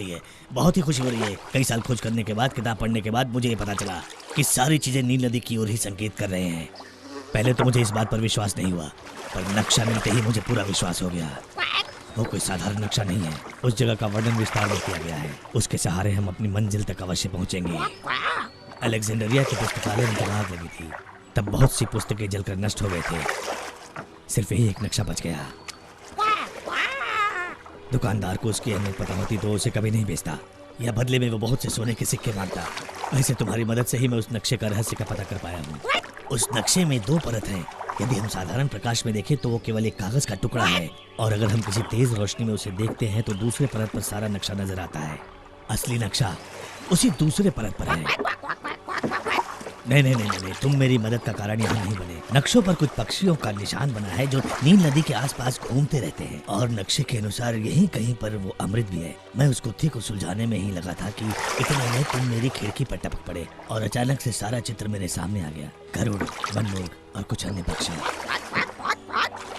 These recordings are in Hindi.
रही है, बहुत ही खुशी हो रही है। कई साल खोज करने के बाद, किताब पढ़ने के बाद मुझे ये पता चला कि सारी चीजें नील नदी की ओर ही संकेत कर रहे हैं। पहले तो मुझे इस बात पर विश्वास नहीं हुआ, पर नक्शा मिलते ही मुझे पूरा विश्वास हो गया। वो कोई साधारण नक्शा नहीं है। उस जगह का वर्णन विस्तार में किया गया है। उसके सहारे हम अपनी मंजिल तक अवश्य पहुंचेंगे। अलेक्जेंड्रिया की पुस्तकालय में जब आग लगी थी, तब बहुत सी पुस्तकें जलकर नष्ट हो गए थे। सिर्फ यही एक नक्शा बच गया। दुकानदार को उसकी अहमियत पता होती तो उसे कभी नहीं बेचता, या बदले में वो बहुत से सोने के सिक्के मांगता। वैसे तुम्हारी मदद से ही मैं उस नक्शे का रहस्य का पता कर पाया हूँ। उस नक्शे में 2 परत हैं। यदि हम साधारण प्रकाश में देखें तो वो केवल एक कागज का टुकड़ा है, और अगर हम किसी तेज रोशनी में उसे देखते हैं तो दूसरे परत पर सारा नक्शा नजर आता है। असली नक्शा उसी दूसरे परत पर है। नहीं नहीं नहीं नहीं, तुम मेरी मदद का कारण यहाँ नहीं बने। नक्शों पर कुछ पक्षियों का निशान बना है जो नील नदी के आसपास घूमते रहते हैं, और नक्शे के अनुसार यहीं कहीं पर वो अमृत भी है। मैं उस गुत्थी को सुलझाने में ही लगा था कि इतने में तुम मेरी खिड़की पर टपक पड़े, और अचानक से सारा चित्र मेरे सामने आ गया। गरुड़, बनमोर और कुछ अन्य पक्षी।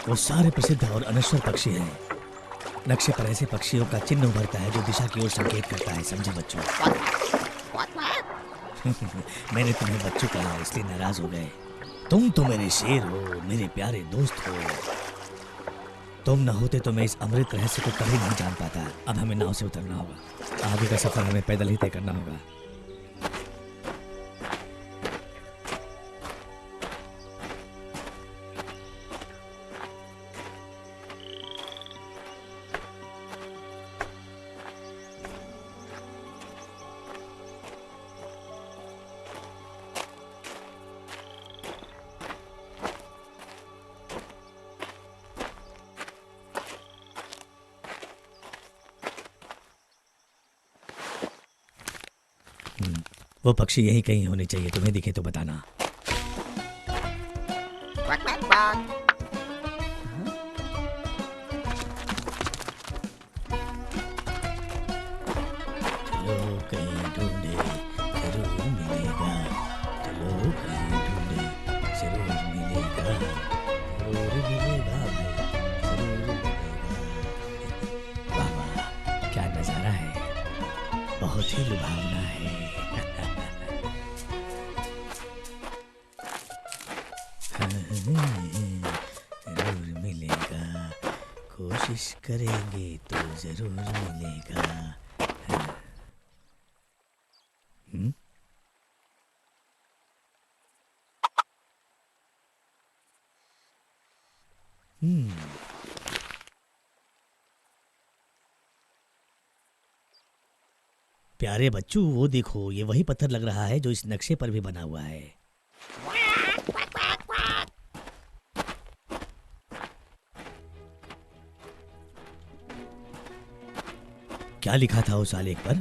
वो सारे प्रसिद्ध और अनश्वर पक्षी हैं। नक्शे पर ऐसे पक्षियों का चिन्ह उभरता है जो दिशा की ओर संकेत करता है। समझे बच्चों? मैंने तुम्हें बच्चों कहा इसलिए नाराज हो गए। तुम तो मेरे शेर हो, मेरे प्यारे दोस्त हो। तुम न होते तो मैं इस अमृत रहस्य को कभी नहीं जान पाता। अब हमें नाव से उतरना होगा। आगे का सफर हमें पैदल ही तय करना होगा। वो पक्षी यहीं कहीं होने चाहिए। तुम्हें दिखे तो बताना। चलो कहीं ढूंढे जरूर मिलेगा। चलो कहीं ढूंढे जरूर मिलेगा। जरूर मिलेगा भाई, जरूर मिलेगा। वाह वाह, क्या नजारा है, बहुत ही लुभावना है। जरूर मिलेगा, कोशिश करेंगे तो जरूर मिलेगा। प्यारे बच्चों, वो देखो, ये वही पत्थर लग रहा है जो इस नक्शे पर भी बना हुआ है। क्या लिखा था उस आलेख पर?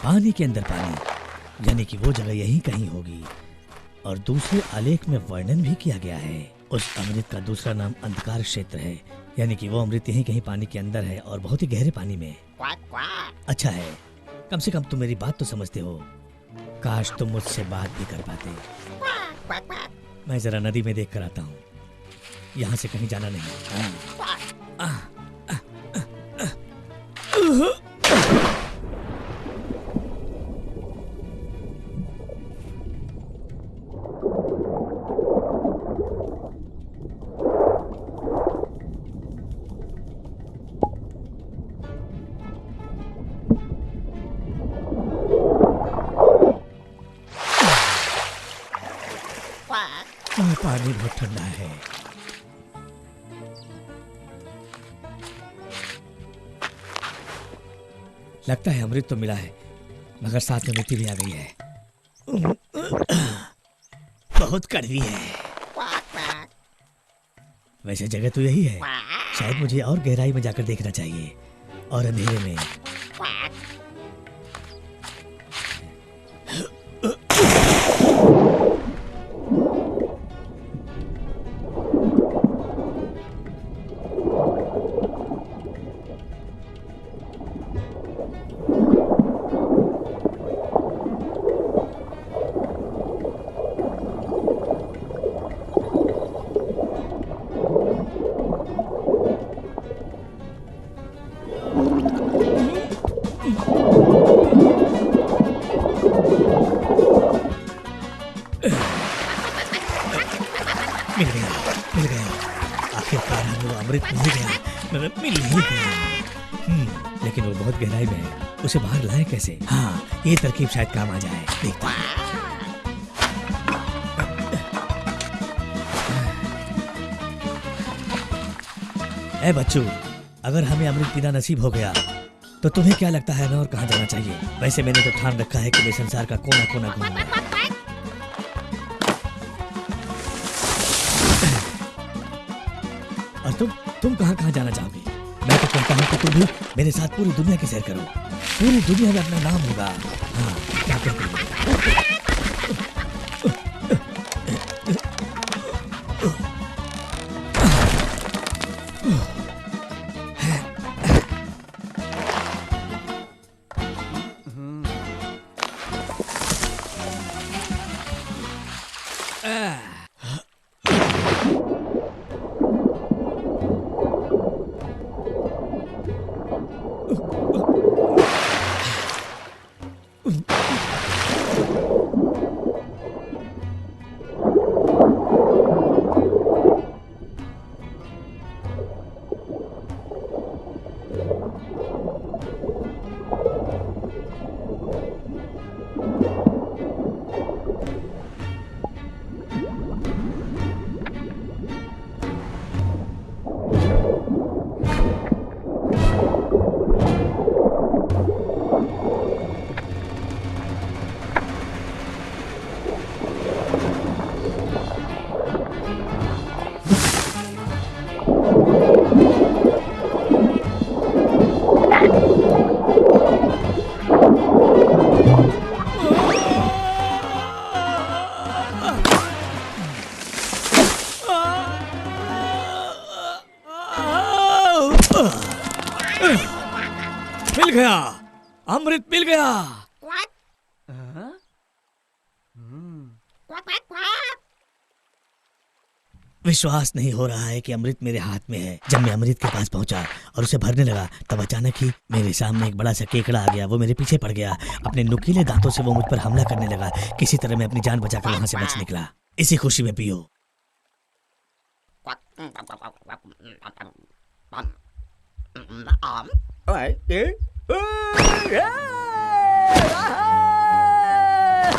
पानी के अंदर पानी, यानी कि वो जगह यहीं कहीं होगी। और दूसरे आलेख में वर्णन भी किया गया है। उस अमृत का दूसरा नाम अंधकार क्षेत्र है, यानी कि वो अमृत यहीं कहीं पानी के अंदर है और बहुत ही गहरे पानी में। अच्छा है, कम से कम तुम मेरी बात तो समझते हो। काश तुम मुझसे बात भी कर पाते। मैं जरा नदी में देख कर आता हूँ। यहाँ से कहीं जाना नहीं। पानी बहुत ठंडा है। लगता है अमृत तो मिला है, मगर साथ में मिट्टी भी आ गई है। बहुत कड़वी है। वैसे जगह तो यही है। शायद मुझे और गहराई में जाकर देखना चाहिए, और अंधेरे में। बहुत गहराई में है, उसे बाहर लाएं कैसे? हाँ, ये तरकीब शायद काम आ जाए, देखता हूं। ए बच्चू, अगर हमें अमृत पीना नसीब हो गया तो तुम्हें क्या लगता है हमें और कहाँ जाना चाहिए? वैसे मैंने तो ठान रखा है कि मैं संसार का कोना कोना घूमूंगा। और तुम कहाँ कहाँ जाना चाहोगे? मैं तो कहता हूँ कि तुम भी मेरे साथ पूरी दुनिया की सैर करो। पूरी दुनिया में अपना नाम होगा। हाँ, क्या कहते हो? मिल गया, अमृत मिल गया। विश्वास नहीं हो रहा है कि अमृत मेरे हाथ में है। जब मैं अमृत के पास पहुंचा और उसे भरने लगा तब अचानक ही मेरे सामने एक बड़ा सा केकड़ा आ गया। वो मेरे पीछे पड़ गया। अपने नुकीले दांतों से वो मुझ पर हमला करने लगा। किसी तरह मैं अपनी जान बचाकर वहां से बच निकला। इसी खुशी में पियो।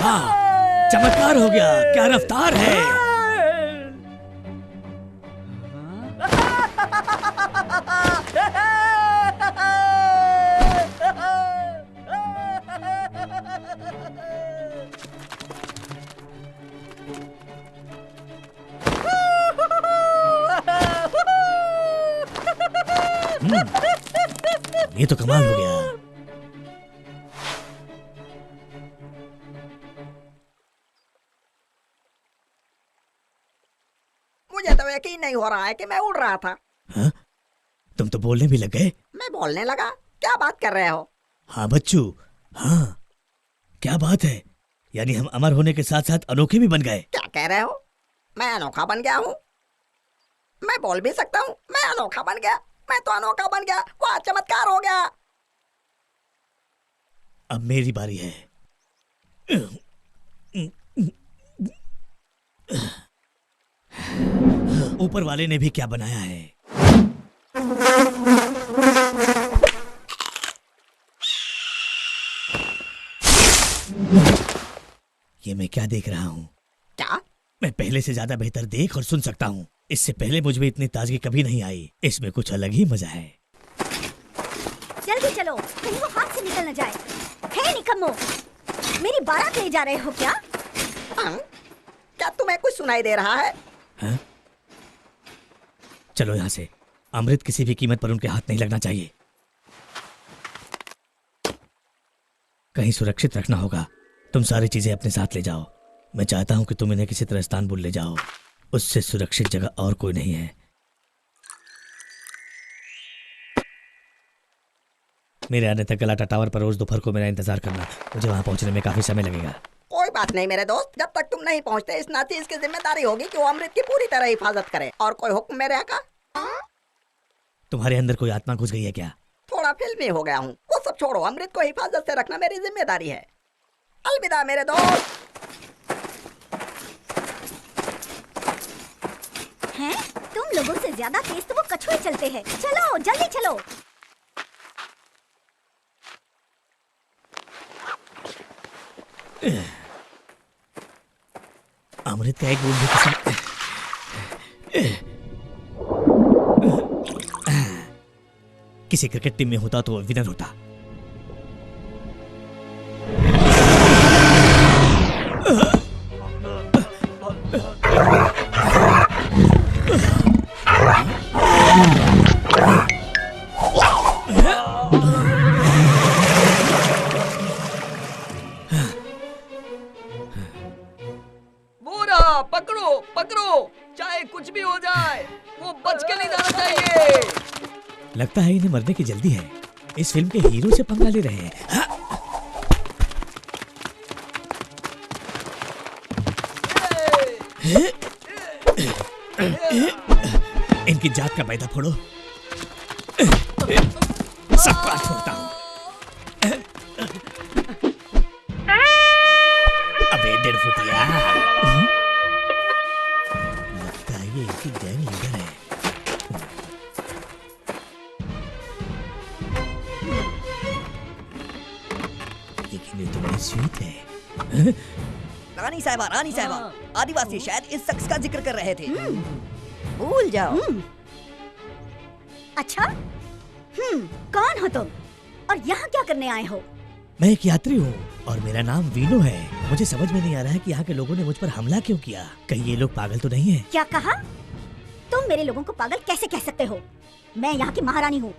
हाँ, चमत्कार हो गया। क्या रफ्तार है। ये तो कमाल हो गया। मुझे तो यकीन नहीं हो रहा है कि मैं उड़ रहा था। हाँ? तुम तो बोलने भी लग गए। मैं बोलने लगा? क्या बात कर रहे हो? हाँ बच्चू, हाँ क्या बात है। यानी हम अमर होने के साथ साथ अनोखे भी बन गए। क्या कह रहे हो? मैं अनोखा बन गया हूँ? मैं बोल भी सकता हूँ। मैं अनोखा बन गया। मैं तो अनोखा बन गया। वाह, चमत्कार हो गया। अब मेरी बारी है। ऊपर वाले ने भी क्या बनाया है। ये मैं क्या देख रहा हूँ? क्या? मैं पहले से ज्यादा बेहतर देख और सुन सकता हूँ। इससे पहले मुझ में इतनी ताजगी कभी नहीं आई। इसमें कुछ अलग ही मजा है। जल्दी चलो, कहीं वो हाथ से निकल न जाए। हे निकम्मो, मेरी बारात ले जा रहे हो क्या? क्या तुम्हें कुछ सुनाई दे रहा है? हाँ? चलो यहाँ से। अमृत किसी भी कीमत पर उनके हाथ नहीं लगना चाहिए। कहीं सुरक्षित रखना होगा। तुम सारी चीजें अपने साथ ले जाओ। मैं चाहता हूं कि तुम इन्हें किसी तरह इस्तांबुल ले जाओ। उससे सुरक्षित जगह और कोई नहीं है। मेरे आने तक गलाटा टावर पर रोज दोपहर को मेरा इंतजार करना। मुझे वहां पहुंचने में काफी समय लगेगा। कोई बात नहीं मेरे दोस्त, जब तक तुम नहीं पहुंचते इस नाते इसकी जिम्मेदारी होगी कि वो अमृत की पूरी तरह हिफाजत करे। और कोई हुक्म मेरे आका? तुम्हारे अंदर कोई आत्मा घुस गई है क्या? थोड़ा फिल्मी हो गया हूँ। वो सब छोड़ो, अमृत को हिफाजत से रखना मेरी जिम्मेदारी है। अलविदा मेरे दोस्त। हैं? तुम लोगों से ज्यादा तेज तो वो कछुए चलते हैं। चलो जल्दी चलो। अमृत का एक बूंद भी किसी किसी क्रिकेट टीम में होता तो वो विनर होता। बूढ़ा पकड़ो पकड़ो, चाहे कुछ भी हो जाए वो बच के नहीं जाना चाहिए। लगता है इन्हें मरने की जल्दी है। इस फिल्म के हीरो से पंगा ले रहे हैं। इनकी जात का पैदा फोड़ो, सबका छोड़ता हूं। अबे 1.5 फुटिया, लगता है ये इनकी गैंग लीडर है। लेकिन ये तो बड़ी स्वीट है। रानी साहिबा, आदिवासी शायद इस शख्स का जिक्र कर रहे थे। भूल जाओ। अच्छा, कौन हो तुम और यहाँ क्या करने आए हो? मैं एक यात्री हूँ और मेरा नाम वीनू है। मुझे समझ में नहीं आ रहा है कि यहाँ के लोगों ने मुझ पर हमला क्यों किया। कहीं ये लोग पागल तो नहीं है? क्या कहा? तुम मेरे लोगों को पागल कैसे कह सकते हो? मैं यहाँ की महारानी हूँ।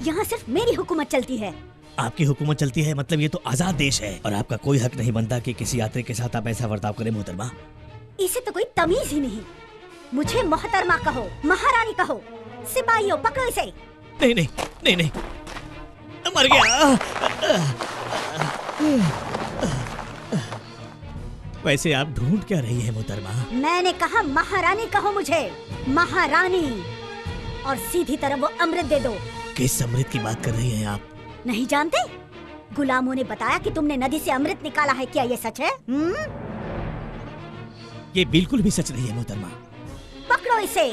यहाँ सिर्फ मेरी हुकूमत चलती है। आपकी हुकूमत चलती है मतलब ये तो आजाद देश है और आपका कोई हक नहीं बनता कि किसी यात्री के साथ आप ऐसा बर्ताव करें मोहतरमा। इसे तो कोई तमीज ही नहीं। मुझे मोहतरमा कहो, महारानी कहो। सिपाहियों पकड़ो इसे। नहीं नहीं नहीं नहीं, मर गया। वैसे आप ढूंढ क्या रही है मोहतरमा? मैंने कहा महारानी कहो मुझे, महारानी। और सीधी तरह वो अमृत दे दो। किस अमृत की बात कर रही हैं आप? नहीं जानते? गुलामों ने बताया कि तुमने नदी से अमृत निकाला है। क्या ये सच है? ये बिल्कुल भी सच नहीं है मोहतरमा। पकड़ो इसे।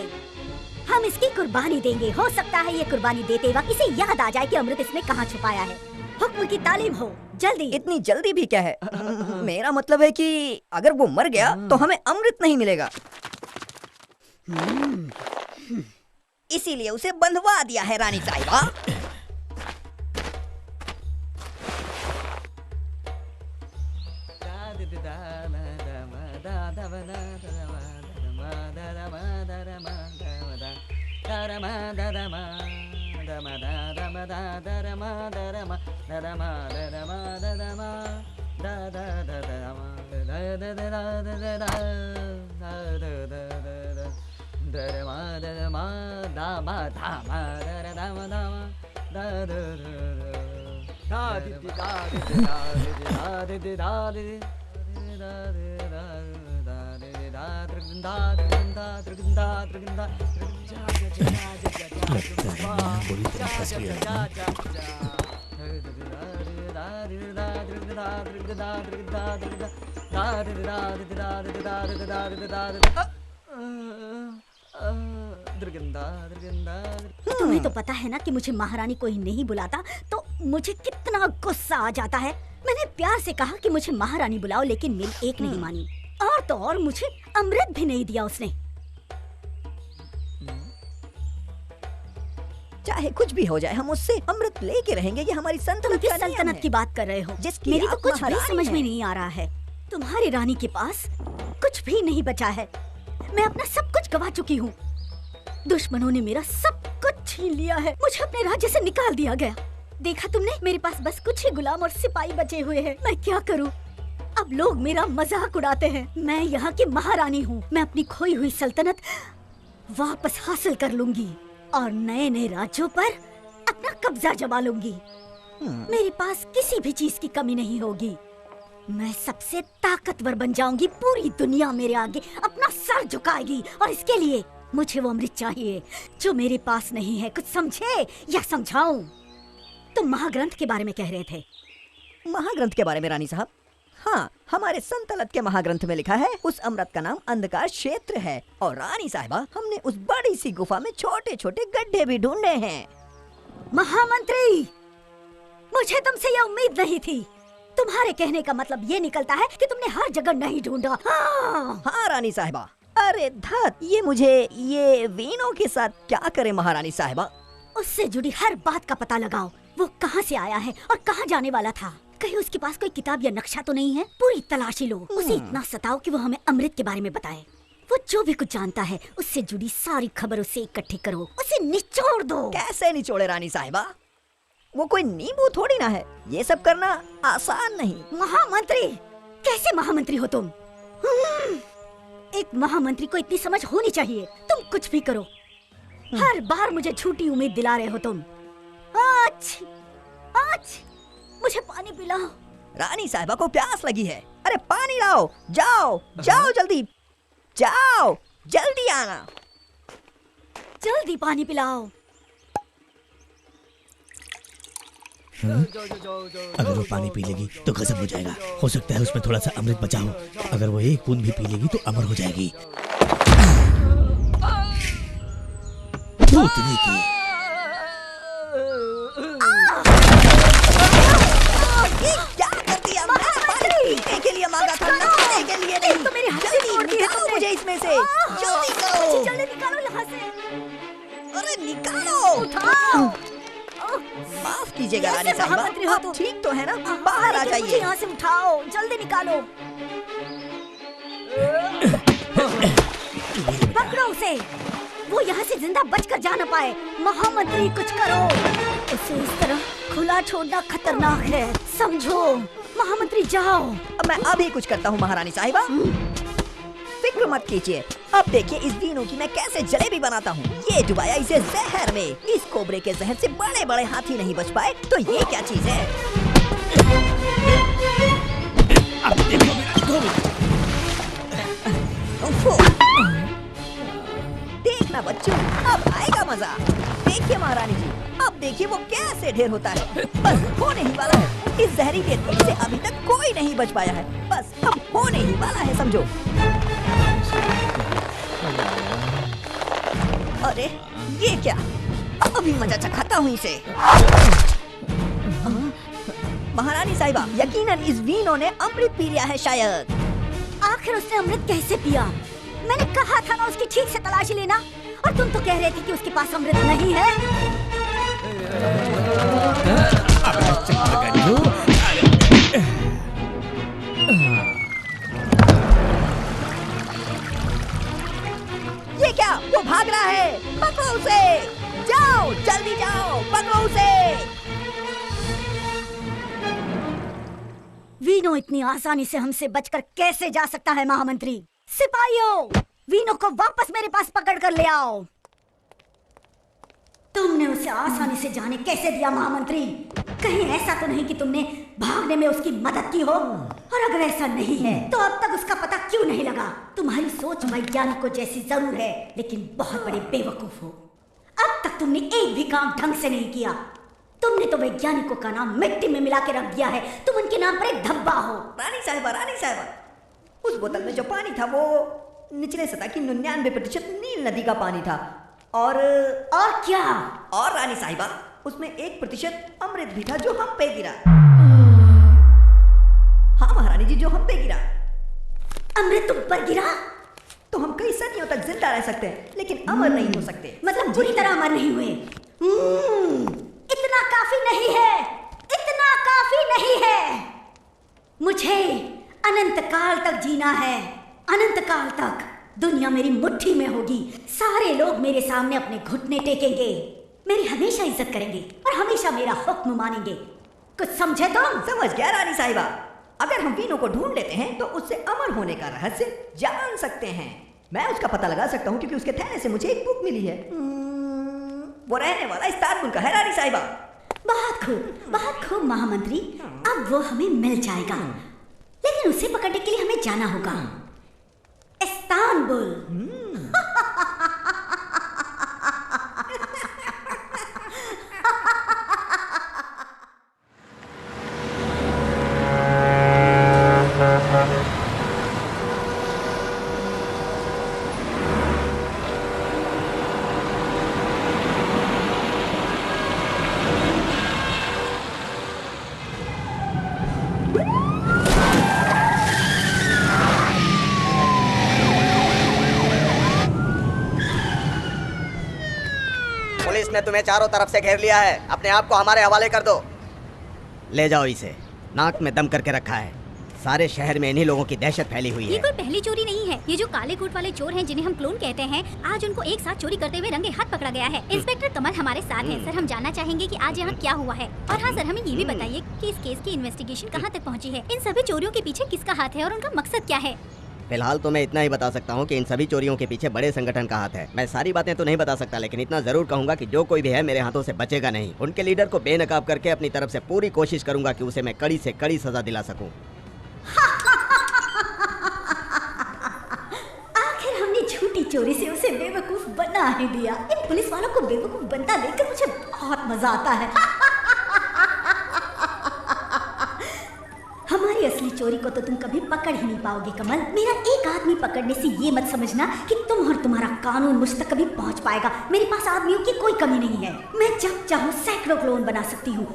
हम इसकी कुर्बानी देंगे। हो सकता है ये कुर्बानी देते वक्त इसे याद आ जाए कि अमृत इसने कहाँ छुपाया है। हुक्म की तालीम हो, जल्दी। इतनी जल्दी भी क्या है? मेरा मतलब है कि अगर वो मर गया तो हमें अमृत नहीं मिलेगा। इसीलिए उसे बंधवा दिया है रानी साहिबा। बुरी तरह फंस गया। तुम्हें तो पता है ना कि मुझे महारानी कोई नहीं बुलाता तो मुझे कितना गुस्सा आ जाता है। मैंने प्यार से कहा कि मुझे महारानी बुलाओ, लेकिन मेरी एक नहीं मानी। और तो और मुझे अमृत भी नहीं दिया उसने। चाहे कुछ भी हो जाए हम उससे अमृत लेके रहेंगे। ये हमारी सल्तनत किस सल्तनत की बात कर रहे हो? जिसकी मेरी तो आप कुछ भी महारानी समझ में हैं। नहीं आ रहा है। तुम्हारी रानी के पास कुछ भी नहीं बचा है। मैं अपना सब कुछ गवा चुकी हूँ। दुश्मनों ने मेरा सब कुछ छीन लिया है। मुझे अपने राज्य से निकाल दिया गया। देखा तुमने, मेरे पास बस कुछ ही गुलाम और सिपाही बचे हुए हैं। मैं क्या करूँ? अब लोग मेरा मजाक उड़ाते हैं। मैं यहाँ की महारानी हूँ। मैं अपनी खोई हुई सल्तनत वापस हासिल कर लूंगी और नए नए राज्यों पर अपना कब्जा जमा लूंगी। मेरे पास किसी भी चीज की कमी नहीं होगी। मैं सबसे ताकतवर बन जाऊंगी। पूरी दुनिया मेरे आगे अपना सर झुकाएगी और इसके लिए मुझे वो अमृत चाहिए जो मेरे पास नहीं है। कुछ समझे या समझाऊं? तुम महाग्रंथ के बारे में कह रहे थे। महाग्रंथ के बारे में रानी साहब? हाँ, हमारे संतलत के महाग्रंथ में लिखा है उस अमृत का नाम अंधकार क्षेत्र है। और रानी साहिबा, हमने उस बड़ी सी गुफा में छोटे छोटे गड्ढे भी ढूंढे हैं। महामंत्री, मुझे तुमसे यह उम्मीद नहीं थी। तुम्हारे कहने का मतलब ये निकलता है कि तुमने हर जगह नहीं ढूंढा। हाँ रानी साहिबा। अरे धत, ये वीनो के साथ क्या करे महारानी साहिबा? उससे जुड़ी हर बात का पता लगाओ। वो कहाँ से आया है और कहाँ जाने वाला था। कहीं उसके पास कोई किताब या नक्शा तो नहीं है? पूरी तलाशी लो। उसे इतना सताओ कि वो हमें अमृत के बारे में बताए। वो जो भी कुछ जानता है उससे जुड़ी सारी खबर उसे इकट्ठी करो, उसे निचोड़ दो। कैसे निचोड़े रानी साहिबा? वो कोई नींबू थोड़ी ना है। ये सब करना आसान नहीं। महामंत्री, कैसे महामंत्री हो तुम? एक महामंत्री को इतनी समझ होनी चाहिए। तुम कुछ भी करो, हर बार मुझे झूठी उम्मीद दिला रहे हो तुम। आज मुझे पानी पिलाओ। रानी साहिबा को प्यास लगी है। अरे पानी लाओ। जाओ जाओ जल्दी, जाओ जल्दी आना। जल्दी पानी पिलाओ। अगर वो पानी पी लेगी तो गजब हो जाएगा। हो सकता है उसमें थोड़ा सा अमृत बचा हो। अगर वो एक बूंद भी पी लेगी तो अमर हो जाएगी। भूतनी की क्या कर दिया? मैंने पानी पीने के लिए मांगा था, नहाने के लिए नहीं। तो मेरे हाथ से जल्दी तोड़ दिया निकालो तुमने। मुझे इसमें से। जल्दी मुझे करो। जल्दी निकालो यहाँ से। अरे निकालो। उठाओ। माफ कीजिएगा कैसे रानी साहिबा, महामंत्री हो आप तुम? ठीक तो है ना? बाहर आ लेकिन मुझे जाइए। यहाँ से उठाओ, जल्दी निकालो। पकड़ो उसे। वो यहाँ से जिंदा बचकर जा न पाए। महामंत्री कुछ करो। उसे इस तरह खुला छोड़ना खतरनाक है, समझो। महामंत्री जाओ। अब मैं अभी कुछ करता हूँ महारानी साहिबा। फिक्र मत कीजिए। अब देखिए इस वीनू की मैं कैसे जलेबी बनाता हूँ। ये डुबाया इसे जहर में। इस कोबरे के जहर से बड़े बड़े हाथी नहीं बच पाए, तो ये क्या चीज है? अब देखो मेरा 2 मिनट। उफ़ो। देखना बच्चों, अब आएगा मजा। देखिए महारानी जी, अब देखिए वो कैसे ढेर होता है। बस होने ही वाला है। इस जहरी के तीर से अभी तक कोई नहीं बच पाया है। बस अब होने ही वाला है, समझो। अरे ये क्या? अभी मजा चखाता हूँ इसे। महारानी साहिबा, यकीनन इस वीनो ने अमृत पी लिया है शायद। आखिर उसने अमृत कैसे पिया? मैंने कहा था ना उसकी ठीक से तलाशी लेना, और तुम तो कह रहे थे कि उसके पास अमृत नहीं है। ये क्या? वो भाग रहा है। पकड़ो उसे। जाओ जल्दी जाओ, पकड़ो उसे। वीनो इतनी आसानी से हमसे बचकर कैसे जा सकता है? महामंत्री, सिपाहियों, वीनो को वापस मेरे पास पकड़ कर ले आओ। तुमने उसे आसानी से जाने कैसे दिया महामंत्री? कहीं ऐसा तो नहीं कि तुमने भागने में उसकी मदद की हो? और अगर ऐसा नहीं है तो अब तक उसका पता क्यों नहीं लगा? तुम्हारी सोच वैज्ञानिकों जैसी जरूर है, लेकिन बहुत बड़े बेवकूफ हो। अब तक तुमने एक भी काम ढंग से नहीं किया। तुमने तो वैज्ञानिकों का नाम मिट्टी में मिला के रख दिया है। तुम उनके नाम पर एक धब्बा हो। रानी साहिबा, उस बोतल में जो पानी था वो निचले सतह की 99% नील नदी का पानी था। और क्या? और रानी साहिबा, उसमें 1% अमृत भी था जो हम पे गिरा। हाँ महारानी जी, जो हम पे गिरा। अमृत तुम पर गिरा तो हम कई सदियों तक जिंदा रह सकते हैं, लेकिन अमर नहीं हो सकते। मतलब पूरी तरह अमर नहीं हुए। इतना काफी नहीं है, इतना काफी नहीं है। मुझे अनंत काल तक जीना है। अनंत काल तक दुनिया मेरी मुट्ठी में होगी। सारे लोग मेरे सामने अपने घुटने टेकेंगे, मेरी हमेशा इज्जत करेंगे और हमेशा मेरा हुक्म मानेंगे। कुछ समझे तुम? समझ गया रानी साहिबा। अगर हम वीनू को ढूंढ लेते हैं तो उससे अमर होने का रहस्य जान सकते हैं। मैं उसका पता लगा सकता हूँ क्योंकि उसके थैले से मुझे एक बुक मिली है। वो रहने वाला इस तारकुन का है रानी साहिबा। बहुत खूब महामंत्री। अब वो हमें मिल जाएगा, लेकिन उसे पकड़ने के लिए हमें जाना होगा इस्तांबुल। ने तुम्हें चारों तरफ से घेर लिया है। अपने आप को हमारे हवाले कर दो। ले जाओ इसे। नाक में दम करके रखा है। सारे शहर में इन्हीं लोगों की दहशत फैली हुई ये है। कोई पहली चोरी नहीं है। ये जो काले कोट वाले चोर हैं जिन्हें हम क्लोन कहते हैं, आज उनको एक साथ चोरी करते हुए रंगे हाथ पकड़ा गया है। इंस्पेक्टर कमल हमारे साथ हैं। सर, हम जानना चाहेंगे कि आज यहाँ क्या हुआ है। और हाँ सर, हमें ये भी बताइए कि इस केस की इन्वेस्टिगेशन कहाँ तक पहुँची है। इन सभी चोरियों के पीछे किसका हाथ है और उनका मकसद क्या है? फिलहाल तो मैं इतना ही बता सकता हूँ कि इन सभी चोरियों के पीछे बड़े संगठन का हाथ है। मैं सारी बातें तो नहीं बता सकता, लेकिन इतना जरूर कहूँगा कि जो कोई भी है मेरे हाथों से बचेगा नहीं। उनके लीडर को बेनकाब करके अपनी तरफ से पूरी कोशिश करूंगा कि उसे मैं कड़ी से कड़ी सजा दिला सकूं। आखिर हमने झूठी चोरी से उसे बेवकूफ बना ही दिया। इन पुलिस वालों को बेवकूफ बनता देखकर मुझे बहुत मजा आता है। हमारी असली चोरी को तो तुम कभी पकड़ ही नहीं पाओगे कमल। मेरा एक आदमी पकड़ने से ये मत समझना कि तुम और तुम्हारा कानून मुझ तक कभी पहुंच पाएगा। मेरे पास आदमियों की कोई कमी नहीं है। मैं जब चाहूँ सैकड़ों क्लोन बना सकती हूँ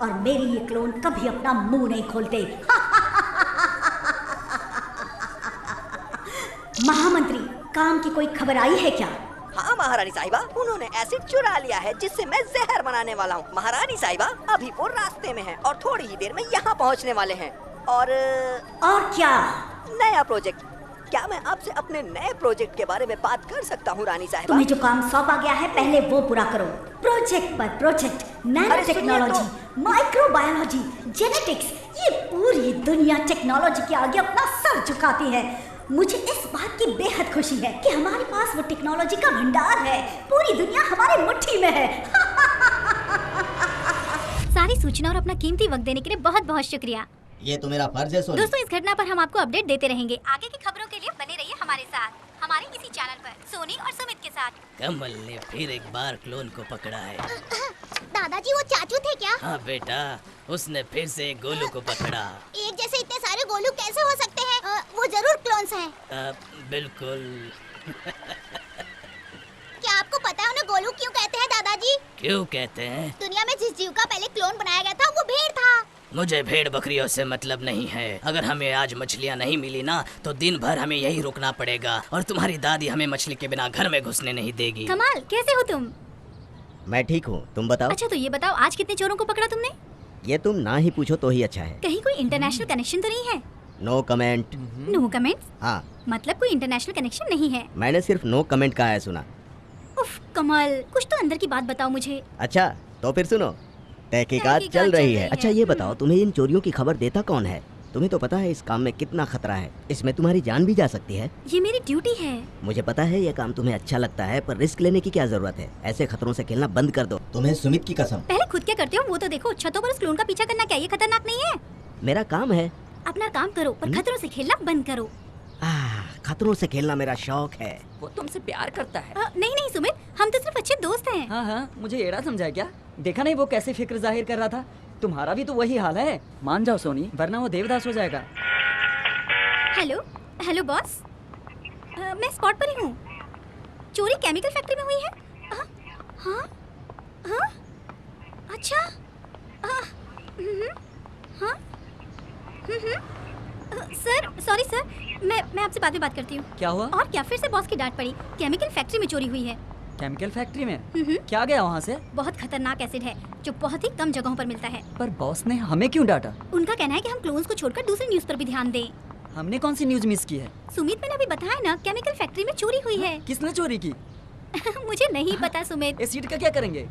और मेरे ये क्लोन कभी अपना मुंह नहीं खोलते। महामंत्री, काम की कोई खबर आई है क्या? हाँ महारानी साहिबा, उन्होंने एसिड चुरा लिया है जिससे मैं जहर बनाने वाला हूँ। महारानी साहिबा, अभी वो रास्ते में है और थोड़ी ही देर में यहाँ पहुँचने वाले हैं। और क्या? नया प्रोजेक्ट। क्या मैं आपसे अपने नए प्रोजेक्ट के बारे में बात कर सकता हूँ रानी साहिबा? तुम्हें जो काम सौंपा गया है पहले वो पूरा करो। प्रोजेक्ट पर project, nano technology, microbiology, genetics, ये पूरी दुनिया टेक्नोलॉजी के आगे अपना सर झुकाती है। मुझे इस बात की बेहद खुशी है कि हमारे पास वो टेक्नोलॉजी का भंडार है। पूरी दुनिया हमारी मुट्ठी में है। सारी सूचना और अपना कीमती वक्त देने के लिए बहुत बहुत शुक्रिया। ये तो मेरा फर्ज है सोनी। दोस्तों, इस घटना पर हम आपको अपडेट देते रहेंगे। आगे की खबरों के लिए बने रहिए हमारे साथ, हमारे इसी चैनल पर, सोनी और सुमित के साथ। कमल ने फिर एक बार क्लोन को पकड़ा है। दादाजी, वो चाचू थे क्या? हाँ बेटा, उसने फिर से एक गोलू को पकड़ा। एक जैसे इतने सारे गोलू कैसे हो सकते हैं? वो जरूर क्लोन्स हैं। बिल्कुल। क्या आपको पता है उन्हें गोलू क्यों कहते हैं दादाजी? क्यों कहते हैं? दुनिया में जिस जीव का पहले क्लोन बनाया गया था वो भेड़ था। मुझे भेड़ बकरियों से मतलब नहीं है। अगर हमें आज मछलियाँ नहीं मिली ना तो दिन भर हमें यही रुकना पड़ेगा और तुम्हारी दादी हमें मछली के बिना घर में घुसने नहीं देगी। कमाल, कैसे हो तुम? मैं ठीक हूँ, तुम बताओ। अच्छा तो ये बताओ, आज कितने चोरों को पकड़ा तुमने? ये तुम ना ही पूछो तो ही अच्छा है। कहीं कोई इंटरनेशनल कनेक्शन तो नहीं है? No comment. No comment? हाँ, मतलब कोई इंटरनेशनल कनेक्शन नहीं है? मैंने सिर्फ नो कमेंट कहा है, सुना? उफ कमल, कुछ तो अंदर की बात बताओ मुझे। अच्छा तो फिर सुनो, तहकीकात चल रही है। अच्छा ये बताओ, तुम्हें इन चोरियों की खबर देता कौन है? तुम्हें तो पता है इस काम में कितना खतरा है। इसमें तुम्हारी जान भी जा सकती है। ये मेरी ड्यूटी है। मुझे पता है ये काम तुम्हें अच्छा लगता है, पर रिस्क लेने की क्या जरूरत है? ऐसे खतरों से खेलना बंद कर दो। तुम्हें सुमित की कसम। पहले खुद क्या करते हो वो तो देखो। छतों पर उस क्लोन का पीछा करना क्या ये खतरनाक नहीं है? मेरा काम है। अपना काम करो पर खतरों से खेलना बंद करो। खतरों से खेलना मेरा शौक है। वो तुमसे प्यार करता है। नहीं नहीं सुमित, हम तो सिर्फ अच्छे दोस्त हैं। हाँ हाँ, मुझे एड़ा समझा क्या? देखा नहीं वो कैसे फिक्र जाहिर कर रहा था? तुम्हारा भी तो वही हाल है। मान जाओ सोनी, वरना वो देवदास हो जाएगा। हेलो हेलो बॉस, मैं स्पॉट पर ही हूँ। चोरी केमिकल फैक्ट्री में हुई है? हाँ हाँ, अच्छा। हाँ सर, सॉरी सर, मैं आपसे बाद में बात करती हूँ। क्या हुआ? और क्या, फिर से बॉस की डांट पड़ी। केमिकल फैक्ट्री में चोरी हुई है। केमिकल फैक्ट्री में? क्या गया वहाँ से? बहुत खतरनाक एसिड है जो बहुत ही कम जगहों पर मिलता है। पर बॉस ने हमें क्यों डांटा? उनका कहना है कि हम क्लोन्स को छोड़कर दूसरी न्यूज पर भी ध्यान दें। हमने कौन सी न्यूज मिस की है? सुमित, मैंने अभी बताया ना, केमिकल फैक्ट्री में चोरी हुई है। किसने चोरी की? मुझे नहीं पता सुमित। एसिड का क्या करेंगे?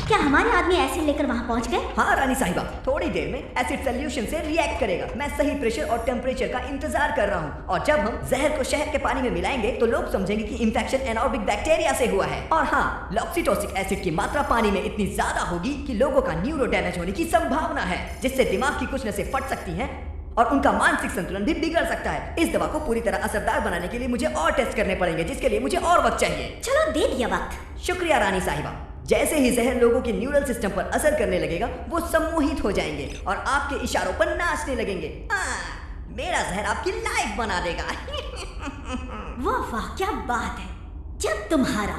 क्या हमारे आदमी एसिड लेकर वहाँ पहुँच गए? हाँ रानी साहिबा, थोड़ी देर में एसिड सोल्यूशन से रिएक्ट करेगा। मैं सही प्रेशर और टेम्परेचर का इंतजार कर रहा हूँ और जब हम जहर को शहद के पानी में मिलाएंगे तो लोग समझेंगे कि इंफेक्शन एनारोबिक बैक्टीरिया से हुआ है। और हाँ, लॉक्सीटोसिक एसिड की मात्रा पानी में इतनी ज्यादा होगी कि लोगों का न्यूरो डैमेज होने की संभावना है, जिससे दिमाग की कुछ नसें फट सकती हैं और उनका मानसिक संतुलन भी बिगड़ सकता है। इस दवा को पूरी तरह असरदार बनाने के लिए मुझे और टेस्ट करने पड़ेंगे, जिसके लिए मुझे और वक्त चाहिए। चलो दे दिया वक्त। शुक्रिया रानी साहिबा। जैसे ही जहर लोगों के न्यूरल सिस्टम पर असर करने लगेगा, वो सम्मोहित हो जाएंगे और आपके इशारों पर नाचने लगेंगे। मेरा जहर आपकी लाइफ बना देगा। वाह वाह, क्या बात है। जब तुम्हारा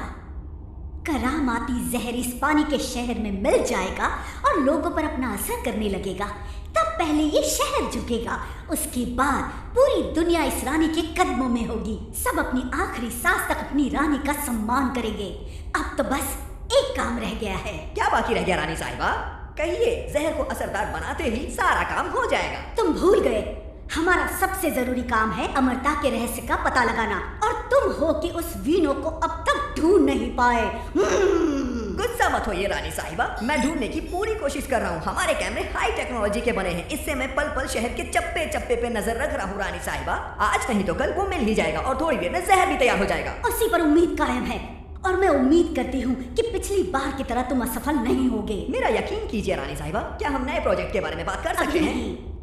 करामाती जहर इस पानी के शहर में मिल जाएगा और लोगों पर अपना असर करने लगेगा, तब पहले ये शहर झुकेगा, उसके बाद पूरी दुनिया इस रानी के कदमों में होगी। सब अपनी आखिरी सांस तक अपनी रानी का सम्मान करेंगे। अब तो बस एक काम रह गया है। क्या बाकी रह गया रानी साहिबा? कहिए, जहर को असरदार बनाते ही सारा काम हो जाएगा। तुम भूल गए, हमारा सबसे जरूरी काम है अमरता के रहस्य का पता लगाना, और तुम हो कि उस वीनो को अब तक ढूंढ नहीं पाए। गुस्सा मत होइए रानी साहिबा, मैं ढूंढने की पूरी कोशिश कर रहा हूँ। हमारे कैमरे हाई टेक्नोलॉजी के बने हैं, इससे मैं पल पल शहर के चप्पे चप्पे पे नजर रख रहा हूँ रानी साहिबा। आज नहीं तो कल वो मिल ही जाएगा और थोड़ी देर में जहर भी तैयार हो जाएगा। उसी पर उम्मीद कायम है, और मैं उम्मीद करती हूँ कि पिछली बार की तरह तुम असफल नहीं होगे। मेरा यकीन कीजिए रानी साहिबा, क्या हम नए प्रोजेक्ट के बारे में बात कर सकते हैं?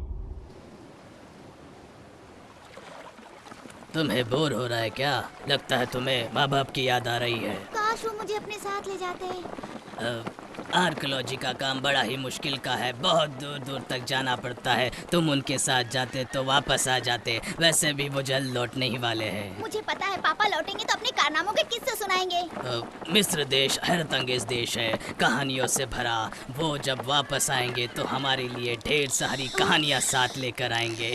तुम्हें बोर हो रहा है क्या? लगता है तुम्हें माँ बाप की याद आ रही है। काश वो मुझे अपने साथ ले जाते। आर्कियोलॉजी का काम बड़ा ही मुश्किल का है, बहुत दूर दूर तक जाना पड़ता है। तुम उनके साथ जाते तो वापस आ जाते, वैसे भी वो जल्द लौटने ही वाले हैं। मुझे पता है पापा लौटेंगे तो अपने कारनामों के किस्से सुनाएंगे। मिस्र देश हैरत अंगेज देश है, कहानियों से भरा। वो जब वापस आएंगे तो हमारे लिए ढेर सारी कहानियाँ साथ लेकर आएंगे।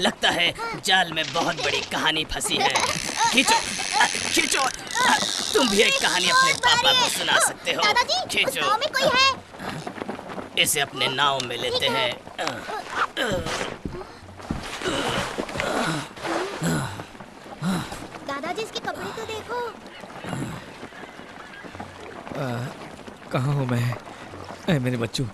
लगता है जाल में बहुत बड़ी कहानी फंसी है। खींचो खींचो, तुम भी एक कहानी अपने पापा को सुना सकते हो। दादाजी, उस गांव में कोई है? इसे अपने नाव में लेते हैं। दादाजी इसके कपड़े तो देखो। कहाँ हूँ मैं? ऐ मेरे बच्चों,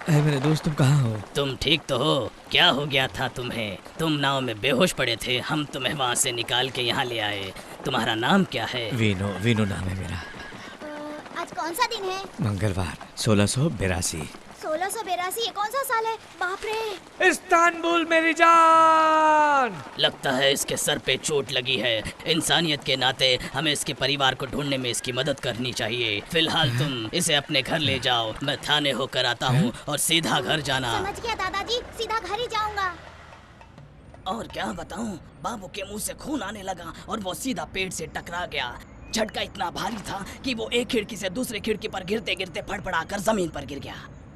ऐ मेरे दोस्त, तुम कहाँ हो? तुम ठीक तो हो? क्या हो गया था तुम्हें? तुम नाव में बेहोश पड़े थे, हम तुम्हें वहाँ से निकाल के यहाँ ले आए। तुम्हारा नाम क्या है? वीनो, वीनो नाम है मेरा। आज कौन सा दिन है? मंगलवार, 1682। 1682, ये कौन सा साल है? बाप रे। इस्तांबुल मेरी जान। लगता है इसके सर पे चोट लगी है। इंसानियत के नाते हमें इसके परिवार को ढूंढने में इसकी मदद करनी चाहिए। फिलहाल तुम इसे अपने घर ले जाओ, मैं थाने होकर आता हूँ और सीधा घर जाना। समझ गया दादाजी, सीधा घर ही जाऊंगा। और क्या बताऊँ, बाबू के मुंह से खून आने लगा और वो सीधा पेड़ से टकरा गया। झटका इतना भारी था कि वो एक खिड़की से दूसरे खिड़की पर गिरते गिरते फड़फड़ाकर जमीन पर गिर गया।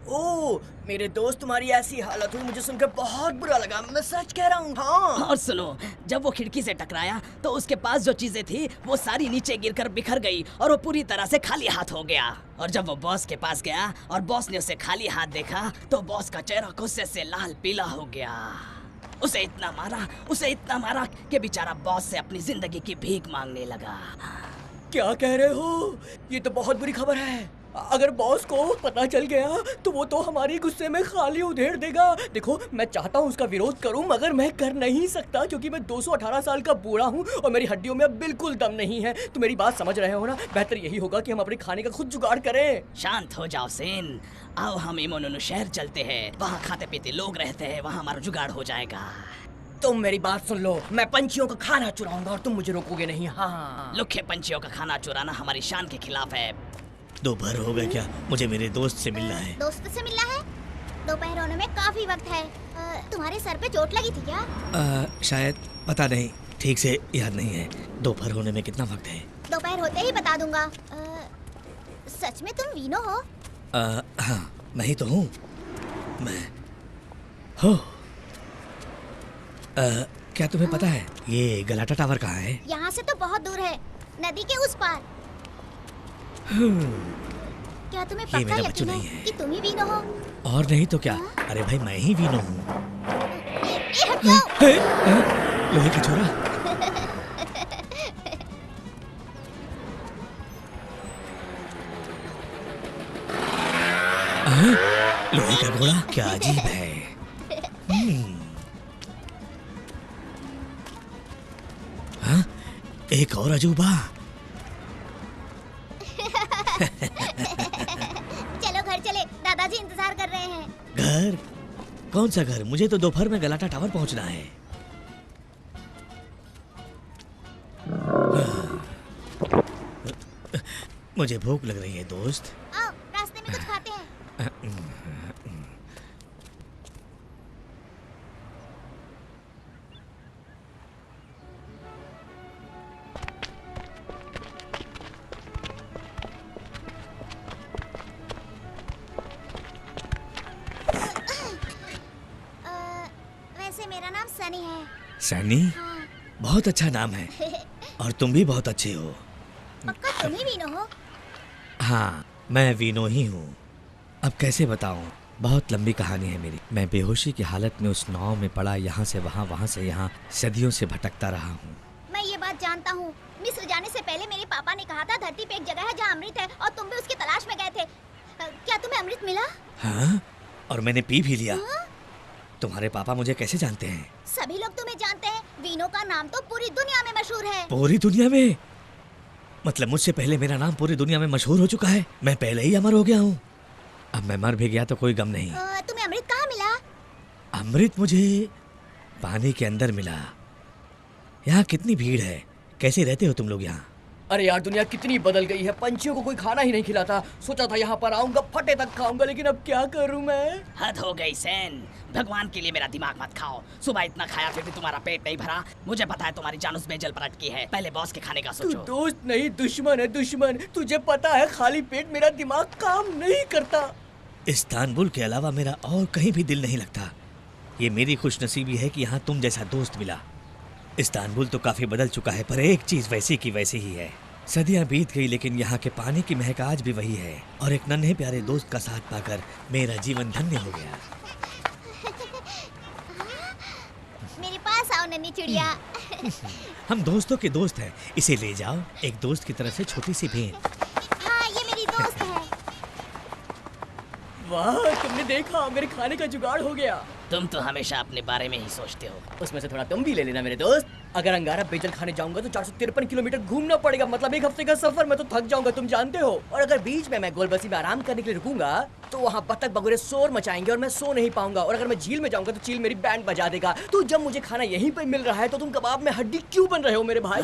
ओह मेरे दोस्त, तुम्हारी ऐसी हालत हुई, मुझे सुनकर बहुत बुरा लगा। मैं सच कह रहा हूँ। हाँ। और सुनो, जब वो खिड़की से टकराया तो उसके पास जो चीजें थी वो सारी नीचे गिरकर बिखर गई और वो पूरी तरह से खाली हाथ हो गया। और जब वो बॉस के पास गया और बॉस ने उसे खाली हाथ देखा तो बॉस का चेहरा गुस्से से लाल पीला हो गया। उसे इतना मारा कि बेचारा बॉस से अपनी जिंदगी की भीख मांगने लगा। क्या कह रहे हो? ये तो बहुत बुरी खबर है। अगर बॉस को पता चल गया तो वो तो हमारी गुस्से में खाली उधेड़ देगा। देखो, मैं चाहता हूँ उसका विरोध करूँ, मगर मैं कर नहीं सकता क्योंकि मैं 218 साल का बूढ़ा हूँ और मेरी हड्डियों में अब बिल्कुल दम नहीं है। तो मेरी बात समझ रहे हो ना? बेहतर यही होगा कि हम अपने खाने का खुद जुगाड़ करें। शांत हो जाओ सेन, आओ हम इमोनोनो शहर चलते हैं। वहाँ खाते पीते लोग रहते हैं, वहाँ हमारा जुगाड़ हो जाएगा। तुम मेरी बात सुन लो, मैं पंछियों का खाना चुराऊंगा और तुम मुझे रोकोगे नहीं। हाँ। लुखे पंछियों का खाना चुराना हमारी शान के खिलाफ है। दोपहर हो गया क्या? मुझे मेरे दोस्त से मिलना है। दोस्त से मिलना है? दोपहर होने में काफी वक्त है। तुम्हारे सर पे चोट लगी थी क्या? शायद, पता नहीं, ठीक से याद नहीं है। दोपहर होने में कितना वक्त है? दोपहर होते ही बता दूंगा। सच में तुम वीनो हो? हाँ, मैं ही तो हूँ। मैं हो। क्या तुम्हें पता है ये गलाटा टावर कहाँ है? यहाँ से तो बहुत दूर है, नदी के उस पार। क्या तुम्हें ये पक्का मेरा बच्चू यकीन नहीं है है। कि तुम ही वीनो हो? और नहीं तो क्या? अरे भाई, मैं ही वीनो हूँ। ये हट जाओ। लोहे का छोरा। लोहे का घोड़ा, क्या अजीब है। हाँ? एक और अजूबा। चलो घर चले, दादाजी इंतजार कर रहे हैं। घर? कौन सा घर? मुझे तो दोपहर में गलाटा टावर पहुंचना है। मुझे भूख लग रही है दोस्त। आओ, रास्ते में कुछ खाते हैं। सैनी, बहुत अच्छा नाम है और तुम भी बहुत अच्छे हो। पक्का तुम ही वीनो हो? हाँ, मैं वीनो ही हूँ। अब कैसे बताऊँ, बहुत लंबी कहानी है मेरी। मैं बेहोशी की हालत में उस नाव में पड़ा, यहाँ से वहाँ, वहाँ से यहाँ, सदियों से भटकता रहा हूँ। मैं ये बात जानता हूँ। मिस्र जाने से पहले मेरे पापा ने कहा था धरती पे एक जगह है जहाँ अमृत है और तुम भी उसकी तलाश में गए थे। क्या तुम्हें अमृत मिला? हाँ, और मैंने पी भी लिया। हाँ? तुम्हारे पापा मुझे कैसे जानते हैं? सभी लोग तुम्हें जानते हैं। वीनो का नाम तो पूरी दुनिया में मशहूर है। पूरी दुनिया में? मतलब मुझसे पहले मेरा नाम पूरी दुनिया में मशहूर हो चुका है। मैं पहले ही अमर हो गया हूँ। अब मैं मर भी गया तो कोई गम नहीं। तुम्हें अमृत कहाँ मिला? अमृत मुझे पानी के अंदर मिला। यहाँ कितनी भीड़ है, कैसे रहते हो तुम लोग यहाँ? अरे यार, दुनिया कितनी बदल गई है। पंछियों को कोई खाना ही नहीं खिलाता। सोचा था यहाँ पर आऊंगा, फटे तक खाऊंगा, लेकिन अब क्या करूँ मैं? हद हो गई सैन, भगवान के लिए मेरा दिमाग मत खाओ। सुबह इतना खाया फिर भी तुम्हारा पेट नहीं भरा। मुझे पता है तुम्हारी जान उस बेजल पर अटकी है। पहले बॉस के खाने का तू सोचो। दोस्त नहीं, दुश्मन है, दुश्मन। तुझे पता है खाली पेट मेरा दिमाग काम नहीं करता। इस्तांबुल के अलावा मेरा और कहीं भी दिल नहीं लगता। ये मेरी खुशनसीबी है कि यहाँ तुम जैसा दोस्त मिला। इस्तांबुल तो काफी बदल चुका है, पर एक चीज वैसी की वैसी ही है। सदियां बीत गई लेकिन यहाँ के पानी की महक आज भी वही है। और एक नन्हे प्यारे दोस्त का साथ पाकर मेरा जीवन धन्य हो गया। मेरे पास आओ नन्ही चिड़िया। हम दोस्तों के दोस्त हैं, इसे ले जाओ। एक दोस्त की तरफ से छोटी सी भेंट। हाँ, ये मेरी दोस्त है। वाह, तुमने देखा, मेरे खाने का जुगाड़ हो गया। तुम तो हमेशा अपने बारे में ही सोचते हो। उसमें से थोड़ा तुम भी ले लेना मेरे दोस्त। अगर अंगारा बेजल खाने जाऊंगा तो 453 किलोमीटर घूमना पड़ेगा। मतलब एक हफ्ते का सफर। मैं तो थक जाऊंगा, तुम जानते हो। और अगर बीच में मैं गोलबसी में आराम करने के लिए रुकूंगा तो वहाँ बतख बगुरे शोर मचाएंगे और मैं सो नहीं पाऊंगा। और अगर मैं झील में जाऊंगा तो चील मेरी बैंड बजा देगा। तो जब मुझे खाना यहीं पे मिल रहा है तो तुम कबाब में हड्डी क्यों बन रहे हो मेरे भाई?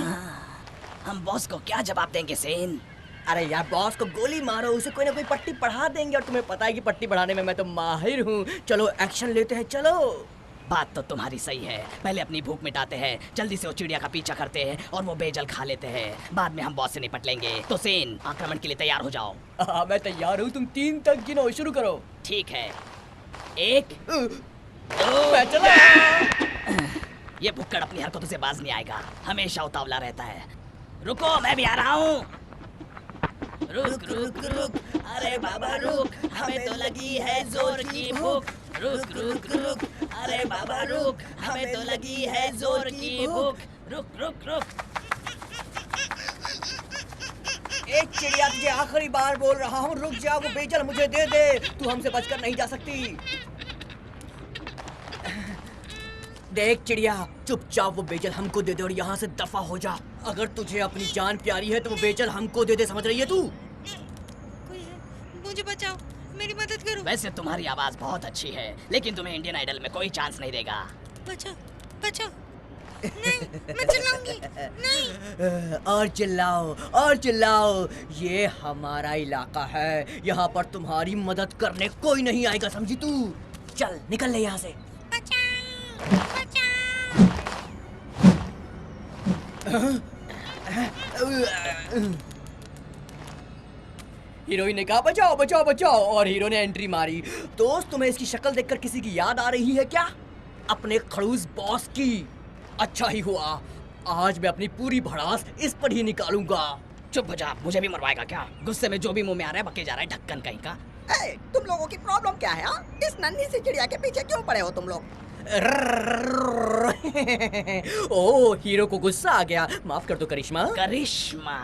हम बॉस को क्या जवाब देंगे सेन? अरे यार, बॉस को गोली मारो, उसे कोई ना कोई पट्टी पढ़ा देंगे। और तुम्हें पता है कि पट्टी पढ़ाने में मैं तो माहिर हूँ। चलो एक्शन लेते हैं, चलो। बात तो तुम्हारी सही है। पहले अपनी भूख मिटाते हैं, जल्दी से वो चिड़िया का पीछा करते हैं और वो बेजल खा लेते हैं। बाद में हम बॉस से निपट लेंगे। तो सेन, आक्रमण के लिए तैयार हो जाओ। हाँ, मैं तैयार हूँ। तुम 3 तक गिनो, शुरू करो। ठीक है, 1 मैं चला। ये भुक्कड़ अपनी हरकतों से बाज नहीं आएगा, हमेशा उतावला रहता है। रुको, मैं भी आ रहा हूँ। रुक रुक रुक, अरे बाबा रुक, हमें तो लगी है जोर की भूख। रुक रुक रुक, अरे बाबा रुक, हमें तो लगी है जोर की भूख। रुक रुक रुक। एक चिड़िया, तुझे आखिरी बार बोल रहा हूँ, रुक जा। वो बेजल मुझे दे दे, तू हमसे बचकर नहीं जा सकती। देख चिड़िया, चुपचाप वो बेजल हमको दे दे और यहाँ से दफा हो जा। अगर तुझे अपनी जान प्यारी है तो वो बेजल हमको दे दे, समझ रही है तू? कोई है, मुझे बचाओ, मेरी मदद करो। वैसे तुम्हारी आवाज बहुत अच्छी है, लेकिन तुम्हें इंडियन आइडल में कोई चांस नहीं देगा। बचाओ, बचाओ। नहीं, मैं चिल्लाऊंगी। नहीं। और चिल्लाओ, और चिल्लाओ। ये हमारा इलाका है, यहाँ पर तुम्हारी मदद करने कोई नहीं आएगा, समझी तू? चल निकल ले यहाँ से। हीरोइन ने कहा बचाओ बचाओ बचाओ और हीरो ने एंट्री मारी। दोस्त, तुम्हें इसकी शक्ल देखकर किसी की याद आ रही है क्या? अपने खड़ूस बॉस की। अच्छा ही हुआ, आज मैं अपनी पूरी भड़ास इस पर ही निकालूंगा। चुप हो जा, मुझे भी मरवाएगा क्या? गुस्से में जो भी मुंह में आ रहा है बके जा रहा है, ढक्कन कहीं का। तुम लोगों की प्रॉब्लम क्या है? इस नन्ही सी चिड़िया के पीछे क्यों पड़े हो तुम लोग? ओह, हीरो को गुस्सा आ गया। माफ कर दो करिश्मा। करिश्मा?